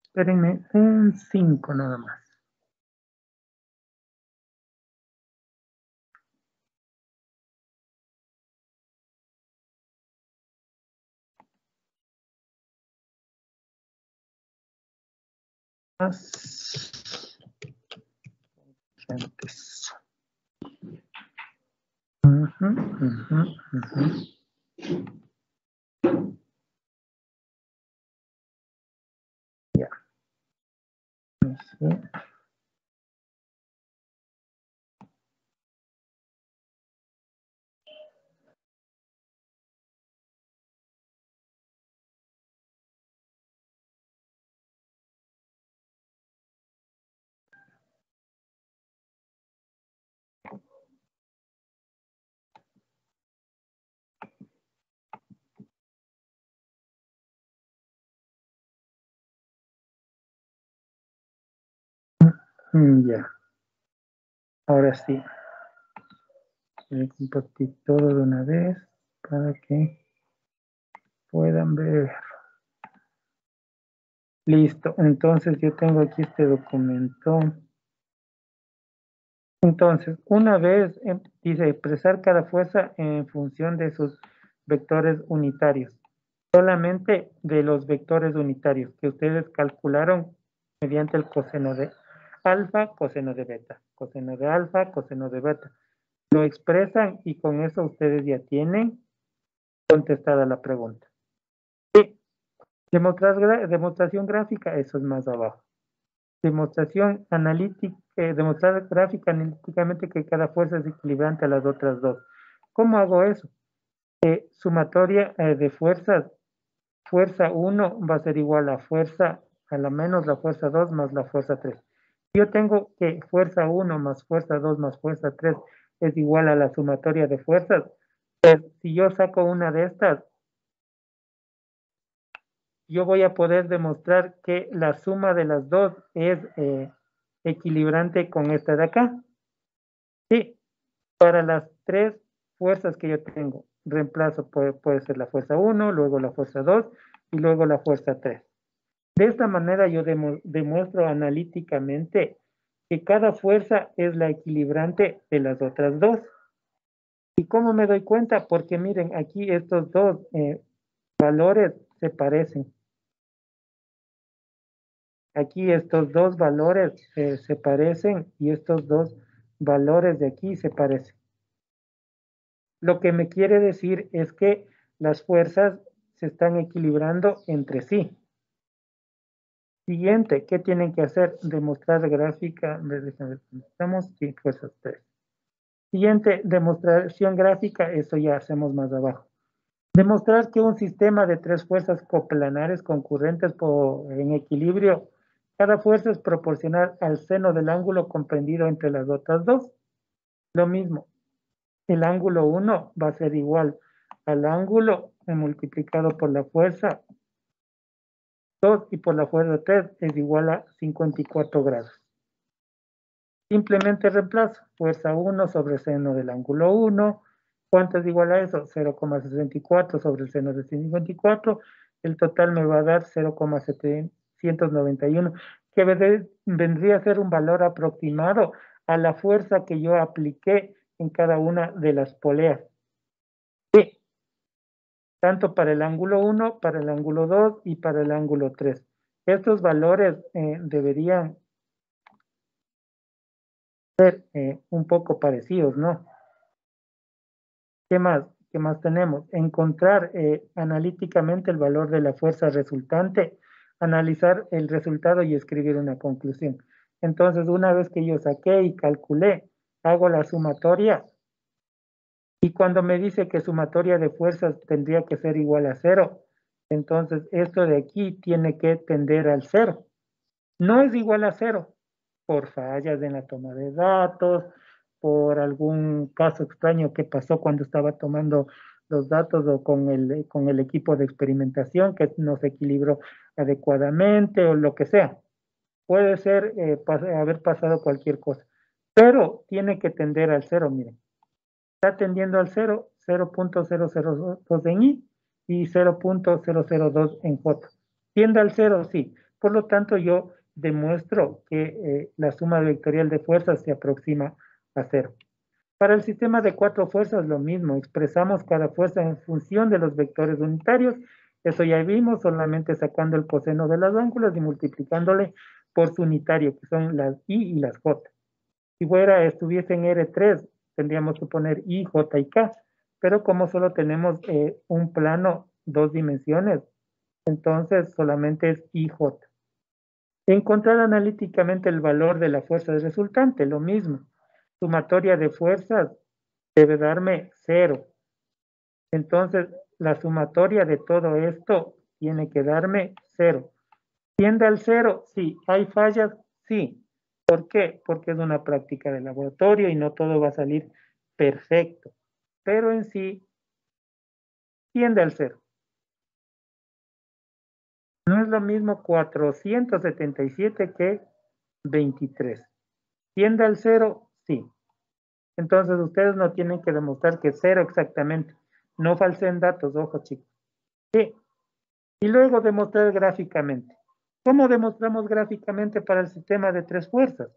Espérenme un 5 nada más. Antes. Ya. Sí. Ya. Ahora sí. Voy a compartir todo de una vez. para que puedan ver. Listo, entonces yo tengo aquí este documento. Entonces, una vez dice expresar cada fuerza en función de sus vectores unitarios. Solamente de los vectores unitarios que ustedes calcularon mediante el coseno de alfa, coseno de beta, coseno de alfa, coseno de beta. Lo expresan y con eso ustedes ya tienen contestada la pregunta. Sí. Demostración gráfica, eso es más abajo. Demostración analítica, demostrar gráfica analíticamente que cada fuerza es equilibrante a las otras dos. ¿Cómo hago eso? Sumatoria de fuerzas, fuerza 1 va a ser igual a fuerza, a la menos la fuerza 2 más la fuerza 3. Yo tengo que fuerza 1 más fuerza 2 más fuerza 3 es igual a la sumatoria de fuerzas. Pues si yo saco una de estas, yo voy a poder demostrar que la suma de las dos es equilibrante con esta de acá. Sí, para las tres fuerzas que yo tengo, reemplazo puede ser la fuerza 1, luego la fuerza 2 y luego la fuerza 3. De esta manera yo demuestro analíticamente que cada fuerza es la equilibrante de las otras dos. ¿Y cómo me doy cuenta? Porque miren, aquí estos dos valores se parecen. Aquí estos dos valores se parecen y estos dos valores de aquí se parecen. Lo que me quiere decir es que las fuerzas se están equilibrando entre sí. Siguiente, ¿qué tienen que hacer? Demostrar gráfica, estamos y fuerzas 3. Siguiente, demostración gráfica, eso ya hacemos más abajo. Demostrar que un sistema de tres fuerzas coplanares concurrentes en equilibrio, cada fuerza es proporcional al seno del ángulo comprendido entre las otras dos. Lo mismo, el ángulo 1 va a ser igual al ángulo multiplicado por la fuerza 2 y por la fuerza 3 es igual a 54 grados. Simplemente reemplazo fuerza 1 sobre el seno del ángulo 1. ¿Cuánto es igual a eso? 0,64 sobre el seno de 54. El total me va a dar 0,791, que vendría a ser un valor aproximado a la fuerza que yo apliqué en cada una de las poleas. Sí. Tanto para el ángulo 1, para el ángulo 2 y para el ángulo 3. Estos valores deberían ser un poco parecidos, ¿no? ¿Qué más? ¿Qué más tenemos? Encontrar analíticamente el valor de la fuerza resultante, analizar el resultado y escribir una conclusión. Entonces, una vez que yo saqué y calculé, hago la sumatoria y cuando me dice que sumatoria de fuerzas tendría que ser igual a 0, entonces esto de aquí tiene que tender al 0. No es igual a 0 por fallas en la toma de datos, por algún caso extraño que pasó cuando estaba tomando los datos o con el equipo de experimentación que no se equilibró adecuadamente o lo que sea. Puede ser haber pasado cualquier cosa, pero tiene que tender al 0, miren. Está tendiendo al 0, 0.002 en I y 0.002 en J. Tiende al 0, sí. Por lo tanto, yo demuestro que la suma vectorial de fuerzas se aproxima a 0. Para el sistema de 4 fuerzas, lo mismo. Expresamos cada fuerza en función de los vectores unitarios. Eso ya vimos, solamente sacando el coseno de los ángulos y multiplicándole por su unitario, que son las I y las J. Si estuviese en R3, tendríamos que poner I, J y K, pero como solo tenemos un plano, 2 dimensiones, entonces solamente es I, J. Encontrar analíticamente el valor de la fuerza resultante, lo mismo. Sumatoria de fuerzas debe darme 0. Entonces, la sumatoria de todo esto tiene que darme 0. ¿Tiende al 0? Sí. ¿Hay fallas? Sí. ¿Por qué? Porque es una práctica de laboratorio y no todo va a salir perfecto. Pero en sí, tiende al 0. No es lo mismo 477 que 23. ¿Tiende al 0? Sí. Entonces ustedes no tienen que demostrar que 0 exactamente, No falseen datos, ojo chicos. Sí. Y luego demostrar gráficamente. ¿Cómo demostramos gráficamente para el sistema de 3 fuerzas?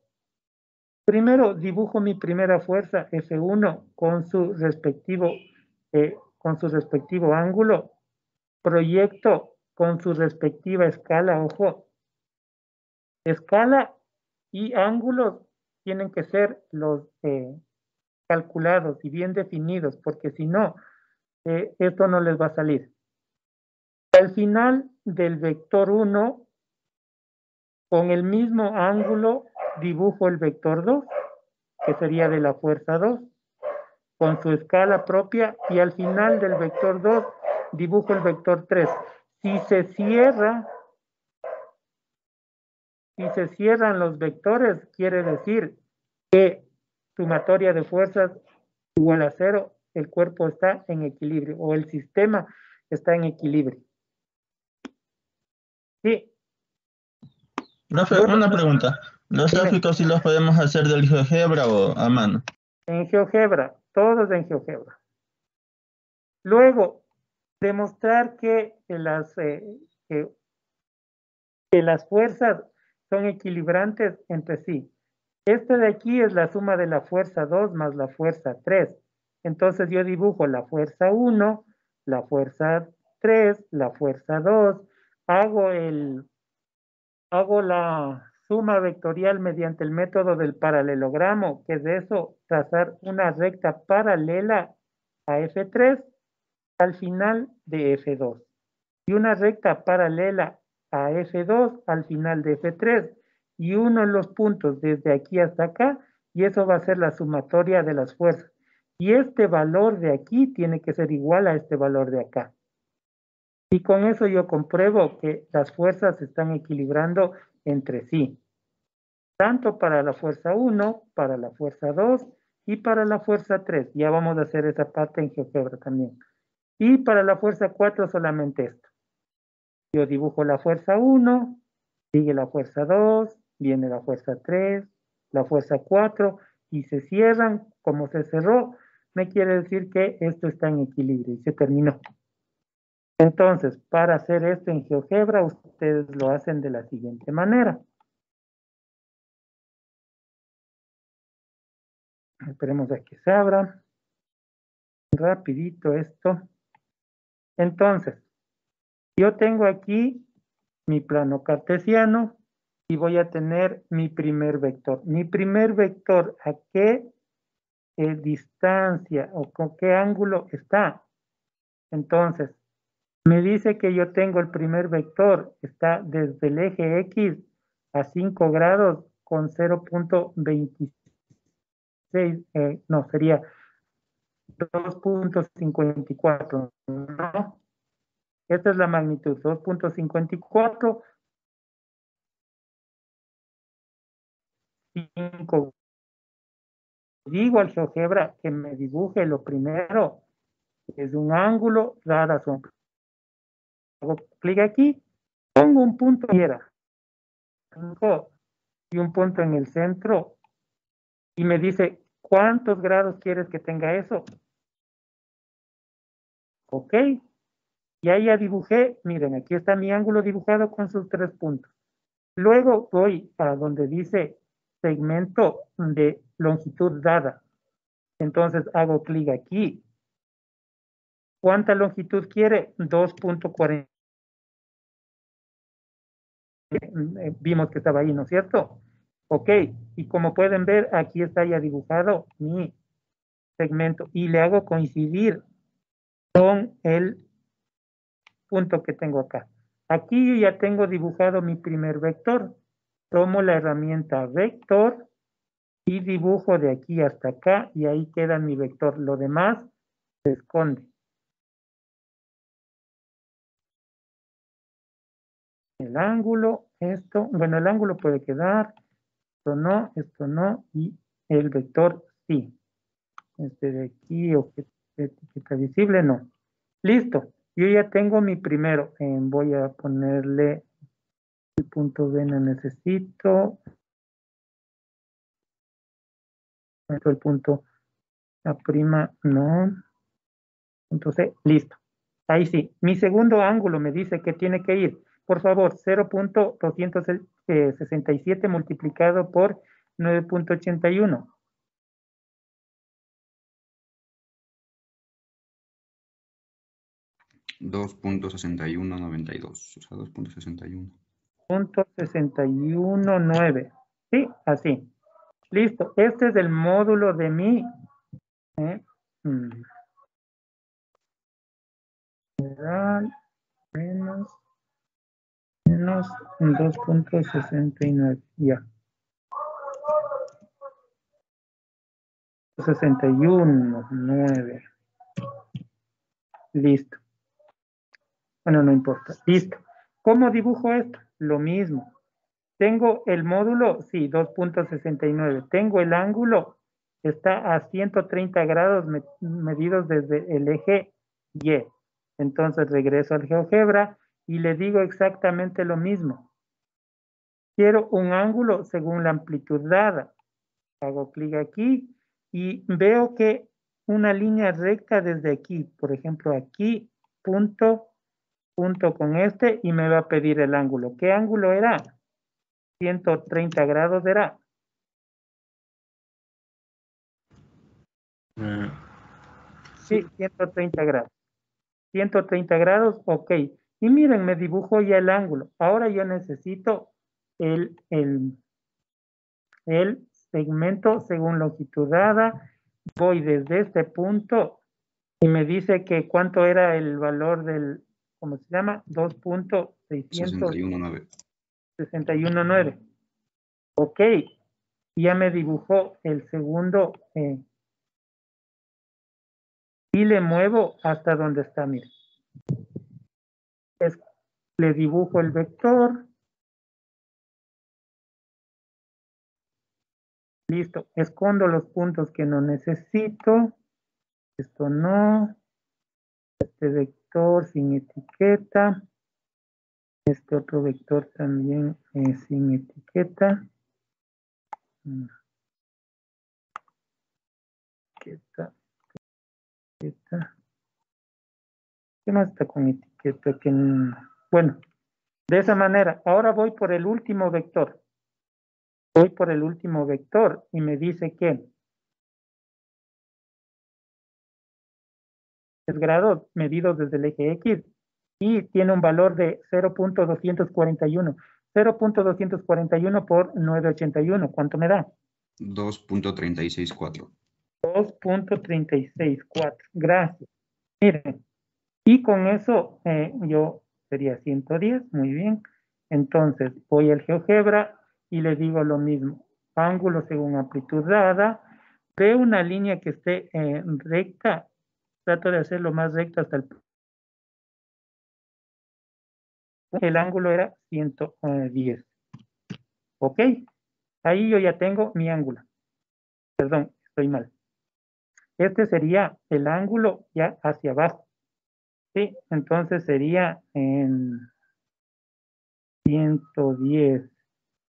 Primero dibujo mi primera fuerza F1 con su respectivo ángulo. Proyecto con su respectiva escala, ojo. Escala y ángulos tienen que ser los calculados y bien definidos, porque si no, esto no les va a salir. Al final del vector 1, con el mismo ángulo, dibujo el vector 2, que sería de la fuerza 2, con su escala propia, y al final del vector 2, dibujo el vector 3. Si se cierran los vectores, quiere decir que sumatoria de fuerzas igual a 0, el cuerpo está en equilibrio, o el sistema está en equilibrio. Sí. Profe, una pregunta. ¿Los gráficos sí los podemos hacer del GeoGebra o a mano? En GeoGebra, todos en GeoGebra. Luego, demostrar que las fuerzas son equilibrantes entre sí. Este de aquí es la suma de la fuerza 2 más la fuerza 3. Entonces yo dibujo la fuerza 1, la fuerza 3, la fuerza 2, hago la suma vectorial mediante el método del paralelogramo, que es de eso, trazar una recta paralela a F3 al final de F2 y una recta paralela a F2 al final de F3 y uno en los puntos desde aquí hasta acá, y eso va a ser la sumatoria de las fuerzas. Y este valor de aquí tiene que ser igual a este valor de acá. Y con eso yo compruebo que las fuerzas se están equilibrando entre sí. Tanto para la fuerza 1, para la fuerza 2 y para la fuerza 3. Ya vamos a hacer esa parte en GeoGebra también. Y para la fuerza 4 solamente esto. Yo dibujo la fuerza 1, sigue la fuerza 2, viene la fuerza 3, la fuerza 4 y se cierran. Como se cerró, me quiere decir que esto está en equilibrio y se terminó. Entonces, para hacer esto en GeoGebra, ustedes lo hacen de la siguiente manera. Esperemos a que se abra. Rapidito esto. Entonces, yo tengo aquí mi plano cartesiano y voy a tener mi primer vector. Mi primer vector, ¿a qué distancia o con qué ángulo está? Entonces, me dice que yo tengo el primer vector, está desde el eje X a 5 grados con 0.26, no, sería 2.54, ¿no? Esta es la magnitud, 2.54, 5. Digo al GeoGebra que me dibuje lo primero, es un ángulo, da razón. Hago clic aquí, pongo un punto y un punto en el centro y me dice, ¿cuántos grados quieres que tenga eso? Ok, y ahí ya dibujé, miren, aquí está mi ángulo dibujado con sus 3 puntos. Luego voy a donde dice segmento de longitud dada. Entonces hago clic aquí. ¿Cuánta longitud quiere? 2.40. Vimos que estaba ahí, ¿no es cierto? Ok, y como pueden ver, aquí está ya dibujado mi segmento y le hago coincidir con el punto que tengo acá. Aquí yo ya tengo dibujado mi primer vector. Tomo la herramienta vector y dibujo de aquí hasta acá y ahí queda mi vector. Lo demás se esconde. El ángulo, esto, bueno, el ángulo puede quedar, esto no, y el vector sí. Este de aquí, o que etiqueta visible, no. Listo, yo ya tengo mi primero. Voy a ponerle el punto B, no necesito. El punto A', no. Entonces, listo. Ahí sí. Mi segundo ángulo me dice que tiene que ir, por favor, 0.267 multiplicado por 9.81. 2.6192, o sea, 2.61. 0.619. Sí, así. Listo. Este es el módulo de mi menos 2.69. Ya. 61.9. Listo. Bueno, no importa. Listo. ¿Cómo dibujo esto? Lo mismo. Tengo el módulo, sí, 2.69. Tengo el ángulo, está a 130 grados medidos desde el eje Y. Entonces regreso al GeoGebra y le digo exactamente lo mismo. Quiero un ángulo según la amplitud dada. Hago clic aquí y veo que una línea recta desde aquí, por ejemplo aquí, punto con este, y me va a pedir el ángulo. ¿Qué ángulo era? 130 grados era. Sí, 130 grados. 130 grados, ok. Y miren, me dibujó ya el ángulo. Ahora yo necesito el segmento según longitud dada. Voy desde este punto y me dice que cuánto era el valor del, ¿cómo se llama? 2.619. Ok. Ya me dibujó el segundo y le muevo hasta donde está, mire. Le dibujo el vector. Listo. Escondo los puntos que no necesito. Esto no. Este vector sin etiqueta. Este otro vector también sin etiqueta. Etiqueta. ¿Qué más está con etiqueta? Bueno, de esa manera. Ahora voy por el último vector. Voy por el último vector y me dice que es grados medidos desde el eje X y tiene un valor de 0.241. 0.241 por 981. ¿Cuánto me da? 2.364. 2.364. Gracias. Miren, y con eso yo sería 110. Muy bien. Entonces voy al GeoGebra y le digo lo mismo. Ángulo según amplitud dada. Veo una línea que esté recta. Trato de hacerlo más recto hasta el ángulo era 110. ¿Ok? Ahí yo ya tengo mi ángulo. Perdón, estoy mal. Este sería el ángulo ya hacia abajo. Sí, entonces sería en 110.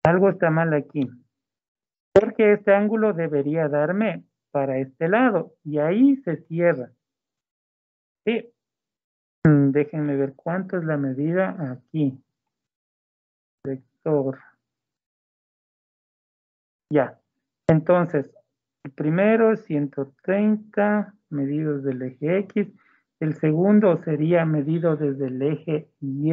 Algo está mal aquí. Porque este ángulo debería darme para este lado. Y ahí se cierra. Sí. Déjenme ver cuánto es la medida aquí. Vector. Ya. Entonces, el primero es 130 medidos del eje X. El segundo sería medido desde el eje Y.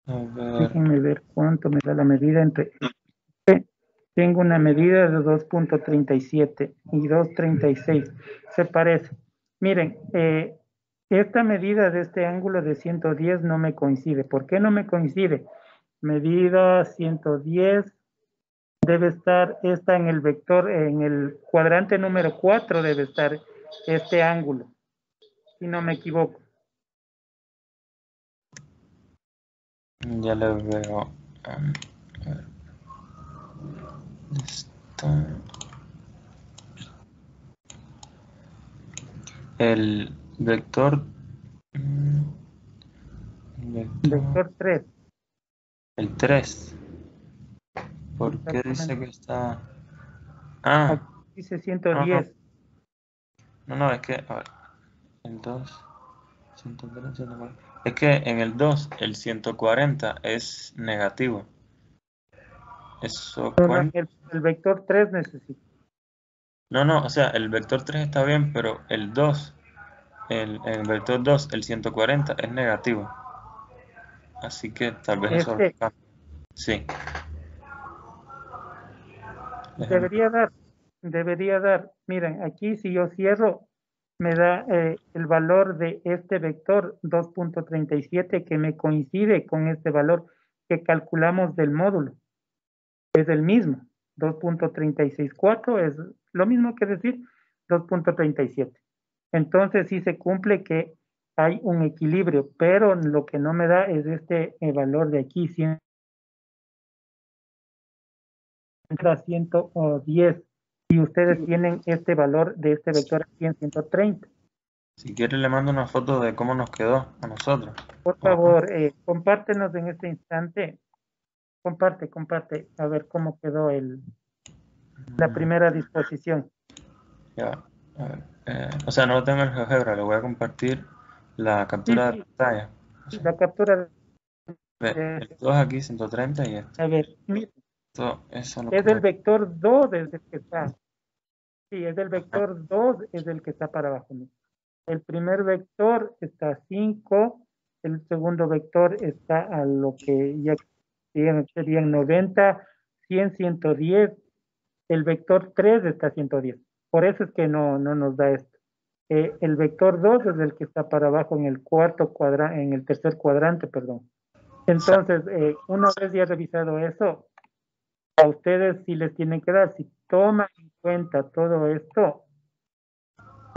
Déjenme ver cuánto me da la medida entre... Tengo una medida de 2.37 y 2.36. Se parece. Miren, esta medida de este ángulo de 110 no me coincide. ¿Por qué no me coincide? Medida 110 debe estar, está en el vector, en el cuadrante número 4 debe estar este ángulo. Si no me equivoco. Ya lo veo. Está el vector. Vector 3. El 3. ¿Por qué dice que está...? Ah, Aquí dice 110. no, es que, a ver, el 2, 140, 140. Es que en el 2, el 140 es negativo. Eso No, cuenta. el vector 3 necesita. No, o sea, el vector 3 está bien, pero el 2, el vector 2, el 140 es negativo. Así que tal vez eso lo cambie. Sí. Debería dar. Miren, aquí si yo cierro, me da el valor de este vector 2.37 que me coincide con este valor que calculamos del módulo. Es el mismo. 2.364 es lo mismo que decir 2.37. Entonces sí se cumple que hay un equilibrio, pero lo que no me da es este valor de aquí, 100 a 110. Y ustedes tienen este valor de este vector aquí en 130. Si quiere le mando una foto de cómo nos quedó a nosotros. Por favor, compártenos en este instante. Comparte. A ver cómo quedó la primera disposición. Ya, a ver. O sea, no lo tengo en GeoGebra, le voy a compartir la captura de pantalla. Sí, la captura el 2 aquí, 130 y esto. A ver, mira. Eso Es el vector 2 es el que está. Sí, es el vector 2 es el que está para abajo. El primer vector está a 5, el segundo vector está a lo que ya serían 90, 100, 110. El vector 3 está a 110. Por eso es que no nos da esto. El vector 2 es el que está para abajo en el en el tercer cuadrante, perdón. Entonces, una vez ya revisado eso, a ustedes sí les tienen que dar, si toman en cuenta todo esto,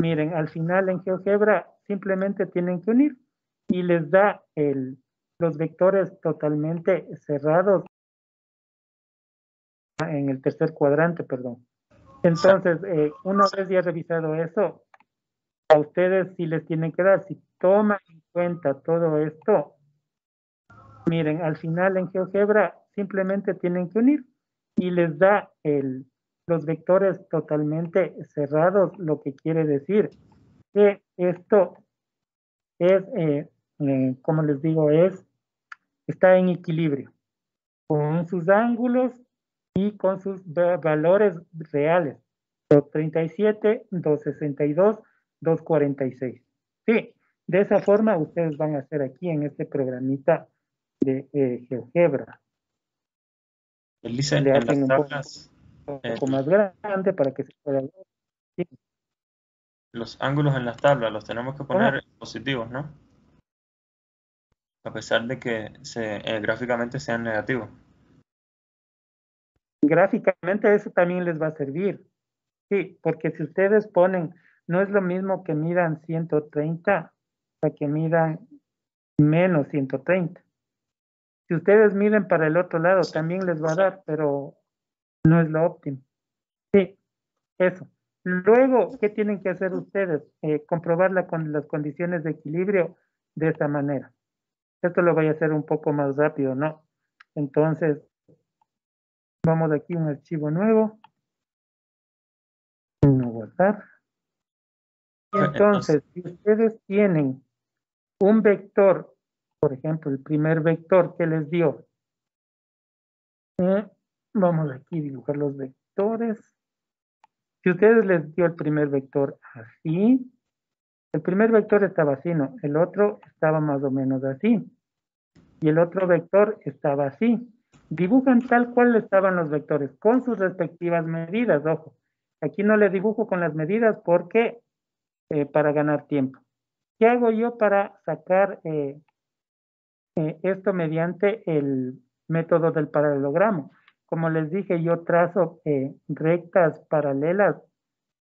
miren, al final en GeoGebra simplemente tienen que unir y les da los vectores totalmente cerrados en el tercer cuadrante, perdón. Entonces, una vez ya revisado eso, a ustedes sí les tienen que dar, si toman en cuenta todo esto, miren, al final en GeoGebra simplemente tienen que unir y les da los vectores totalmente cerrados, lo que quiere decir que esto es, como les digo, está en equilibrio con sus ángulos y con sus valores reales. 237, 262, 246. Sí, de esa forma ustedes van a hacer aquí en este programita de GeoGebra. Él dice Le en hacen las un tablas, poco más grande para que se pueda ver. Sí. los ángulos en las tablas los tenemos que poner positivos, ¿no? A pesar de que gráficamente sean negativos. Gráficamente eso también les va a servir. Sí, porque si ustedes ponen, no es lo mismo que midan 130 a que midan menos 130. Si ustedes miden para el otro lado, también les va a dar, pero no es lo óptimo. Sí, eso. Luego, ¿qué tienen que hacer ustedes? Comprobarla con las condiciones de equilibrio de esta manera. Esto lo voy a hacer un poco más rápido, ¿no? Entonces, vamos aquí a un archivo nuevo. No guardar. Y entonces, si ustedes tienen un vector, por ejemplo, el primer vector que les dio, vamos aquí a dibujar los vectores. Si ustedes les dio el primer vector así, el primer vector estaba así, ¿no? El otro estaba más o menos así. Y el otro vector estaba así. Dibujan tal cual estaban los vectores, con sus respectivas medidas, ojo. Aquí no le dibujo con las medidas porque para ganar tiempo. ¿Qué hago yo para sacar esto mediante el método del paralelogramo? Como les dije, yo trazo rectas paralelas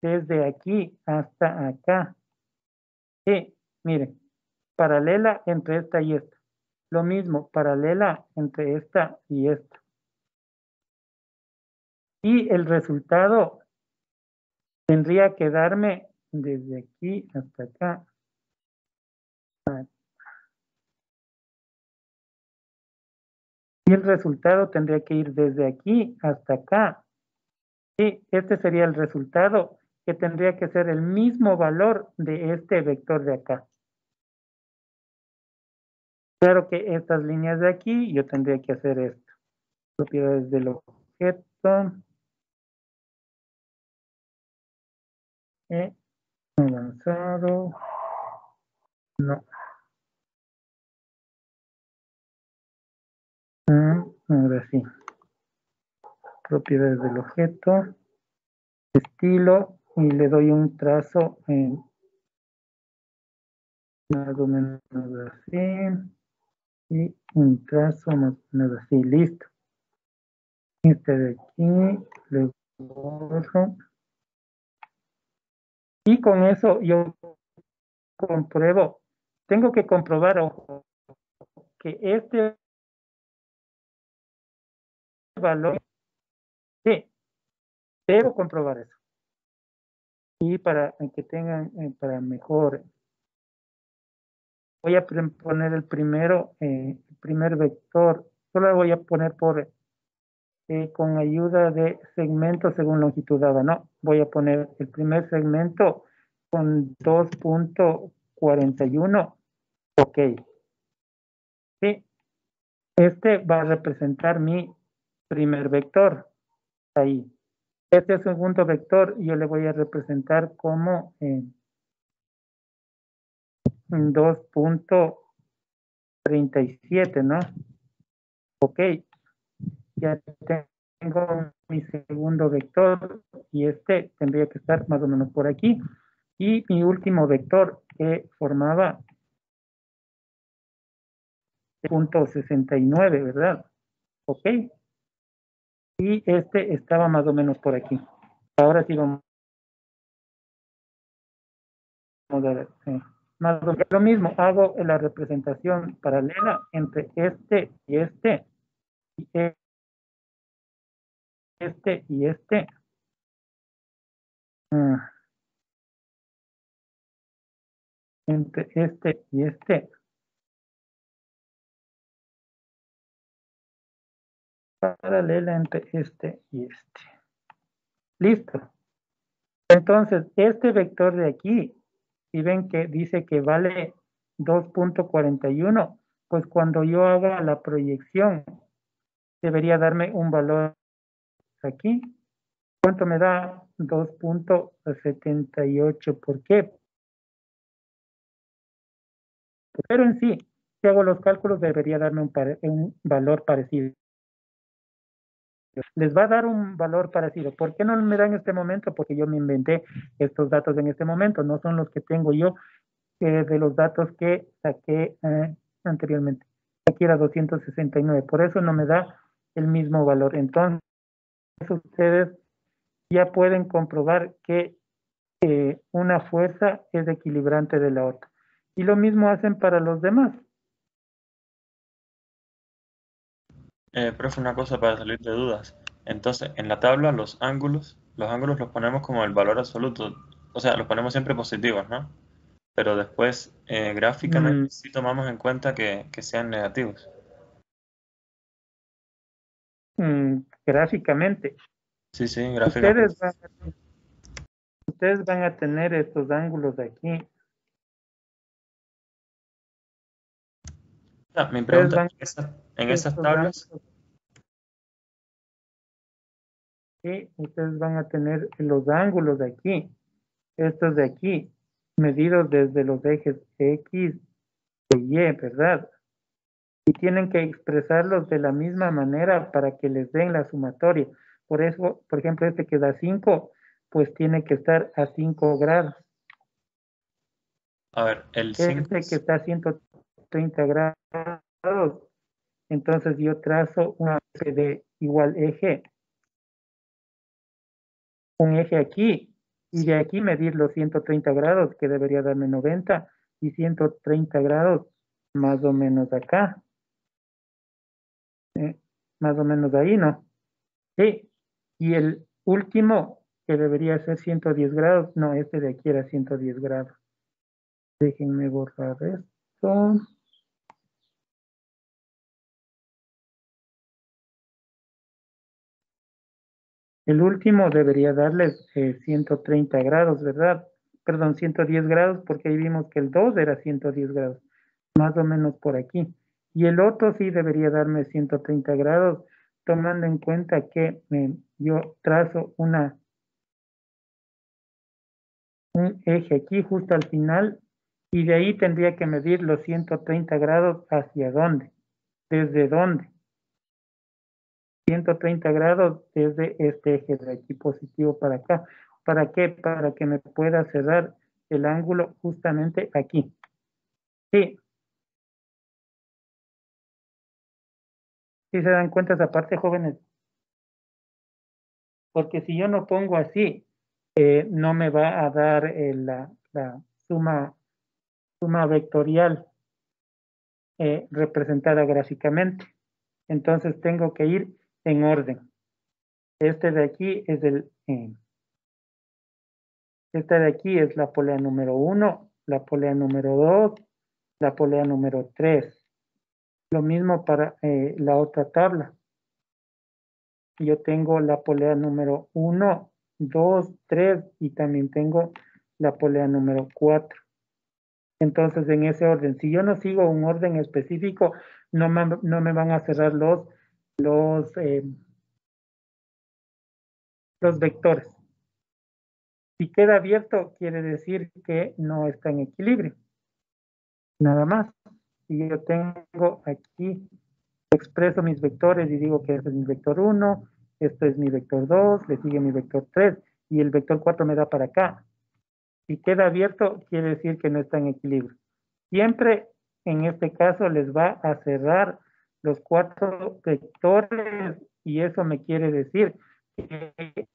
desde aquí hasta acá. Sí, miren, paralela entre esta y esta. Lo mismo, paralela entre esta y esta. Y el resultado tendría que darme desde aquí hasta acá. Y el resultado tendría que ir desde aquí hasta acá. Y este sería el resultado, que tendría que ser el mismo valor de este vector de acá. Claro que estas líneas de aquí, yo tendría que hacer esto. Propiedades del objeto. Avanzado. No. Ahora sí. Propiedades del objeto. Estilo. Y le doy un trazo en más o menos así. Y un trazo más o menos así. Listo. Este de aquí. Le borro. Y con eso yo compruebo. Tengo que comprobar, ojo, que este valor, sí, debo comprobar eso. Y para que tengan, para mejor, voy a poner el primero, el primer vector, solo lo voy a poner por, con ayuda de segmento según longitud dada, no, voy a poner el primer segmento con 2.41, ok. Sí, este va a representar mi primer vector, ahí. Este segundo vector yo le voy a representar como 2.37, ¿no? Ok, ya tengo mi segundo vector y este tendría que estar más o menos por aquí. Y mi último vector que formaba 0.69, ¿verdad? Ok. Y este estaba más o menos por aquí. Ahora sí vamos a ver. Más o menos lo mismo, hago la representación paralela entre este y este. Y este y este. Entre este y este. Paralela entre este y este. Listo. Entonces, este vector de aquí, si ven que dice que vale 2.41, pues cuando yo haga la proyección, debería darme un valor aquí. ¿Cuánto me da? 2.78. ¿Por qué? Pero en sí, si hago los cálculos, debería darme un valor parecido. Les va a dar un valor parecido. ¿Por qué no me da en este momento? Porque yo me inventé estos datos en este momento. No son los que tengo yo de los datos que saqué anteriormente. Aquí era 269. Por eso no me da el mismo valor. Entonces, ustedes ya pueden comprobar que una fuerza es equilibrante de la otra. Y lo mismo hacen para los demás. Profe, una cosa para salir de dudas. Entonces, en la tabla los ángulos los ponemos como el valor absoluto, o sea, los ponemos siempre positivos, ¿no? Pero después, gráficamente, sí tomamos en cuenta que sean negativos. Gráficamente. Sí, sí, gráficamente. Ustedes van a tener estos ángulos aquí. Mi pregunta es, en esas tablas... Sí, ustedes van a tener los ángulos de aquí, estos de aquí, medidos desde los ejes X y Y, ¿verdad? Y tienen que expresarlos de la misma manera para que les den la sumatoria. Por eso, por ejemplo, este que da 5, pues tiene que estar a 5 grados. A ver, el 5... Este que está a 130 grados, entonces yo trazo una F de igual eje. Un eje aquí, y de aquí medir los 130 grados, que debería darme 90, y 130 grados más o menos acá. Más o menos ahí, ¿no? Sí, y el último, que debería ser 110 grados, no, este de aquí era 110 grados. Déjenme borrar esto. El último debería darles 130 grados, ¿verdad? Perdón, 110 grados, porque ahí vimos que el 2 era 110 grados, más o menos por aquí. Y el otro sí debería darme 130 grados, tomando en cuenta que yo trazo un eje aquí justo al final, y de ahí tendría que medir los 130 grados hacia dónde, desde dónde. 130 grados desde este eje de aquí positivo para acá. ¿Para qué? Para que me pueda cerrar el ángulo justamente aquí. Sí. ¿Sí se dan cuenta esa parte, jóvenes? Porque si yo no pongo así, no me va a dar la suma vectorial representada gráficamente. Entonces tengo que ir en orden. Este de aquí es esta de aquí es la polea número 1, la polea número 2, la polea número 3. Lo mismo para la otra tabla. Yo tengo la polea número 1, 2, 3 y también tengo la polea número 4. Entonces, en ese orden, si yo no sigo un orden específico, no me van a cerrar los vectores. Si queda abierto, quiere decir que no está en equilibrio. Nada más. Si yo tengo aquí, expreso mis vectores y digo que este es mi vector 1, este es mi vector 2, le sigue mi vector 3 y el vector 4 me da para acá. Si queda abierto, quiere decir que no está en equilibrio. Siempre, en este caso, les va a cerrar los 4 vectores y eso me quiere decir que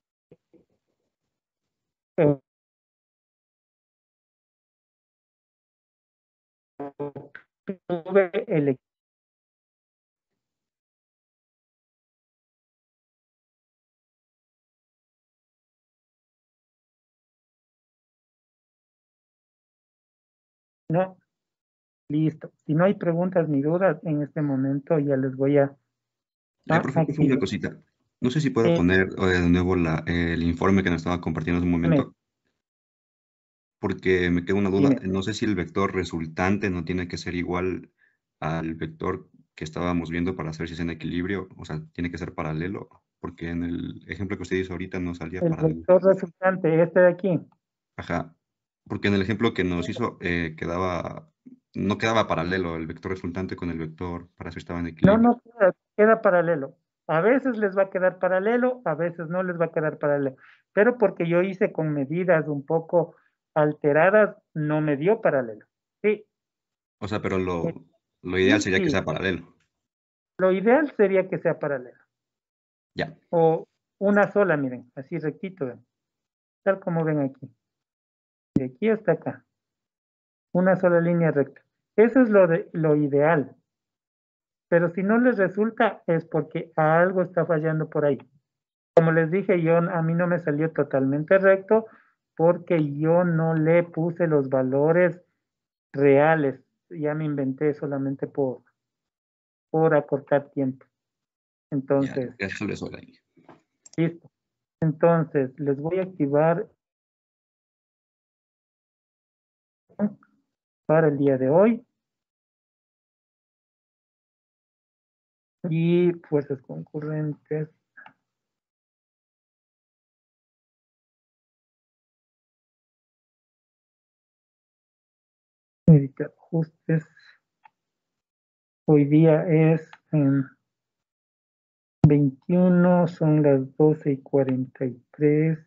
tuve el no, listo. Si no hay preguntas ni dudas, en este momento ya les voy a Profe, una cosita. No sé si puedo poner de nuevo el informe que nos estaba compartiendo hace un momento. Porque me queda una duda. No sé si el vector resultante no tiene que ser igual al vector que estábamos viendo para saber si es en equilibrio. O sea, tiene que ser paralelo. Porque en el ejemplo que usted hizo ahorita no salía paralelo. El vector resultante, este de aquí. Ajá. Porque en el ejemplo que nos hizo no quedaba paralelo el vector resultante con el vector para si estaba en equilibrio. No queda paralelo. A veces les va a quedar paralelo, a veces no les va a quedar paralelo. Pero porque yo hice con medidas un poco alteradas, no me dio paralelo. Sí. O sea, pero lo ideal sería que sea paralelo. Lo ideal sería que sea paralelo. Ya. O una sola, miren, así rectito, ven. Tal como ven aquí. De aquí hasta acá. Una sola línea recta. Eso es lo ideal. Pero si no les resulta es porque algo está fallando por ahí. Como les dije, a mí no me salió totalmente recto porque yo no le puse los valores reales. Ya me inventé solamente por acortar tiempo. Entonces, listo. Entonces, les voy a activar para el día de hoy. Y fuerzas concurrentes. Editar ajustes. Hoy día es 21, son las 12:43.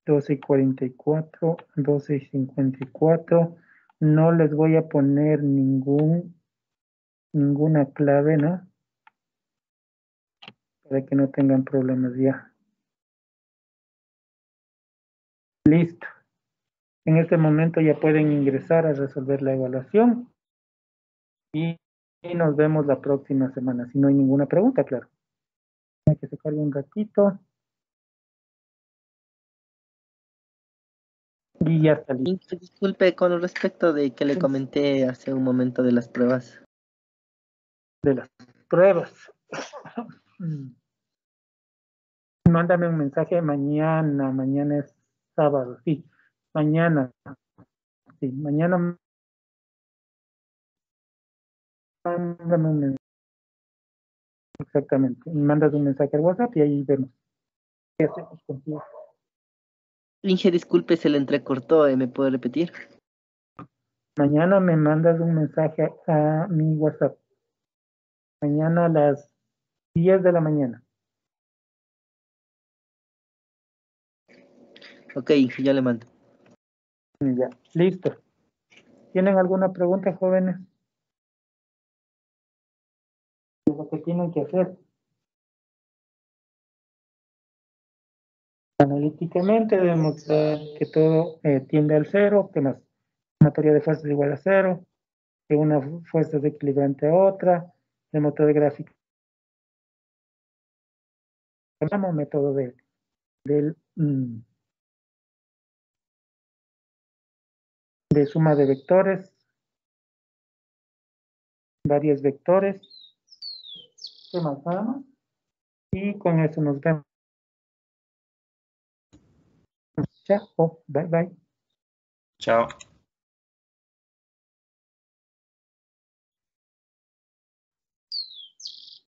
12:44, 12:54. No les voy a poner ninguna clave, ¿no? Para que no tengan problemas ya. Listo. En este momento ya pueden ingresar a resolver la evaluación y nos vemos la próxima semana. Si no hay ninguna pregunta, claro. Hay que se cargue un ratito. Y ya está listo. Disculpe, con respecto de que le comenté hace un momento de las pruebas. De las pruebas. Mándame un mensaje mañana. Mañana es sábado, sí. Mañana. Sí, mañana. Mándame un mensaje. Exactamente. Me mandas un mensaje al WhatsApp y ahí vemos qué hacemos contigo. Inge, disculpe, se le entrecortó, ¿me puede repetir? Mañana me mandas un mensaje a mi WhatsApp. Mañana a las 10 de la mañana. Ok, ya le mando. Ya, listo. ¿Tienen alguna pregunta, jóvenes? Lo que tienen que hacer. Analíticamente demostrar que todo tiende al cero, que una teoría de fuerzas es igual a cero, que una fuerza es equilibrante a otra, el método de gráfica. Llamamos método de suma de vectores, varios vectores. ¿Qué más? Nada más. Y con eso nos vemos. Chao, bye bye. Chao.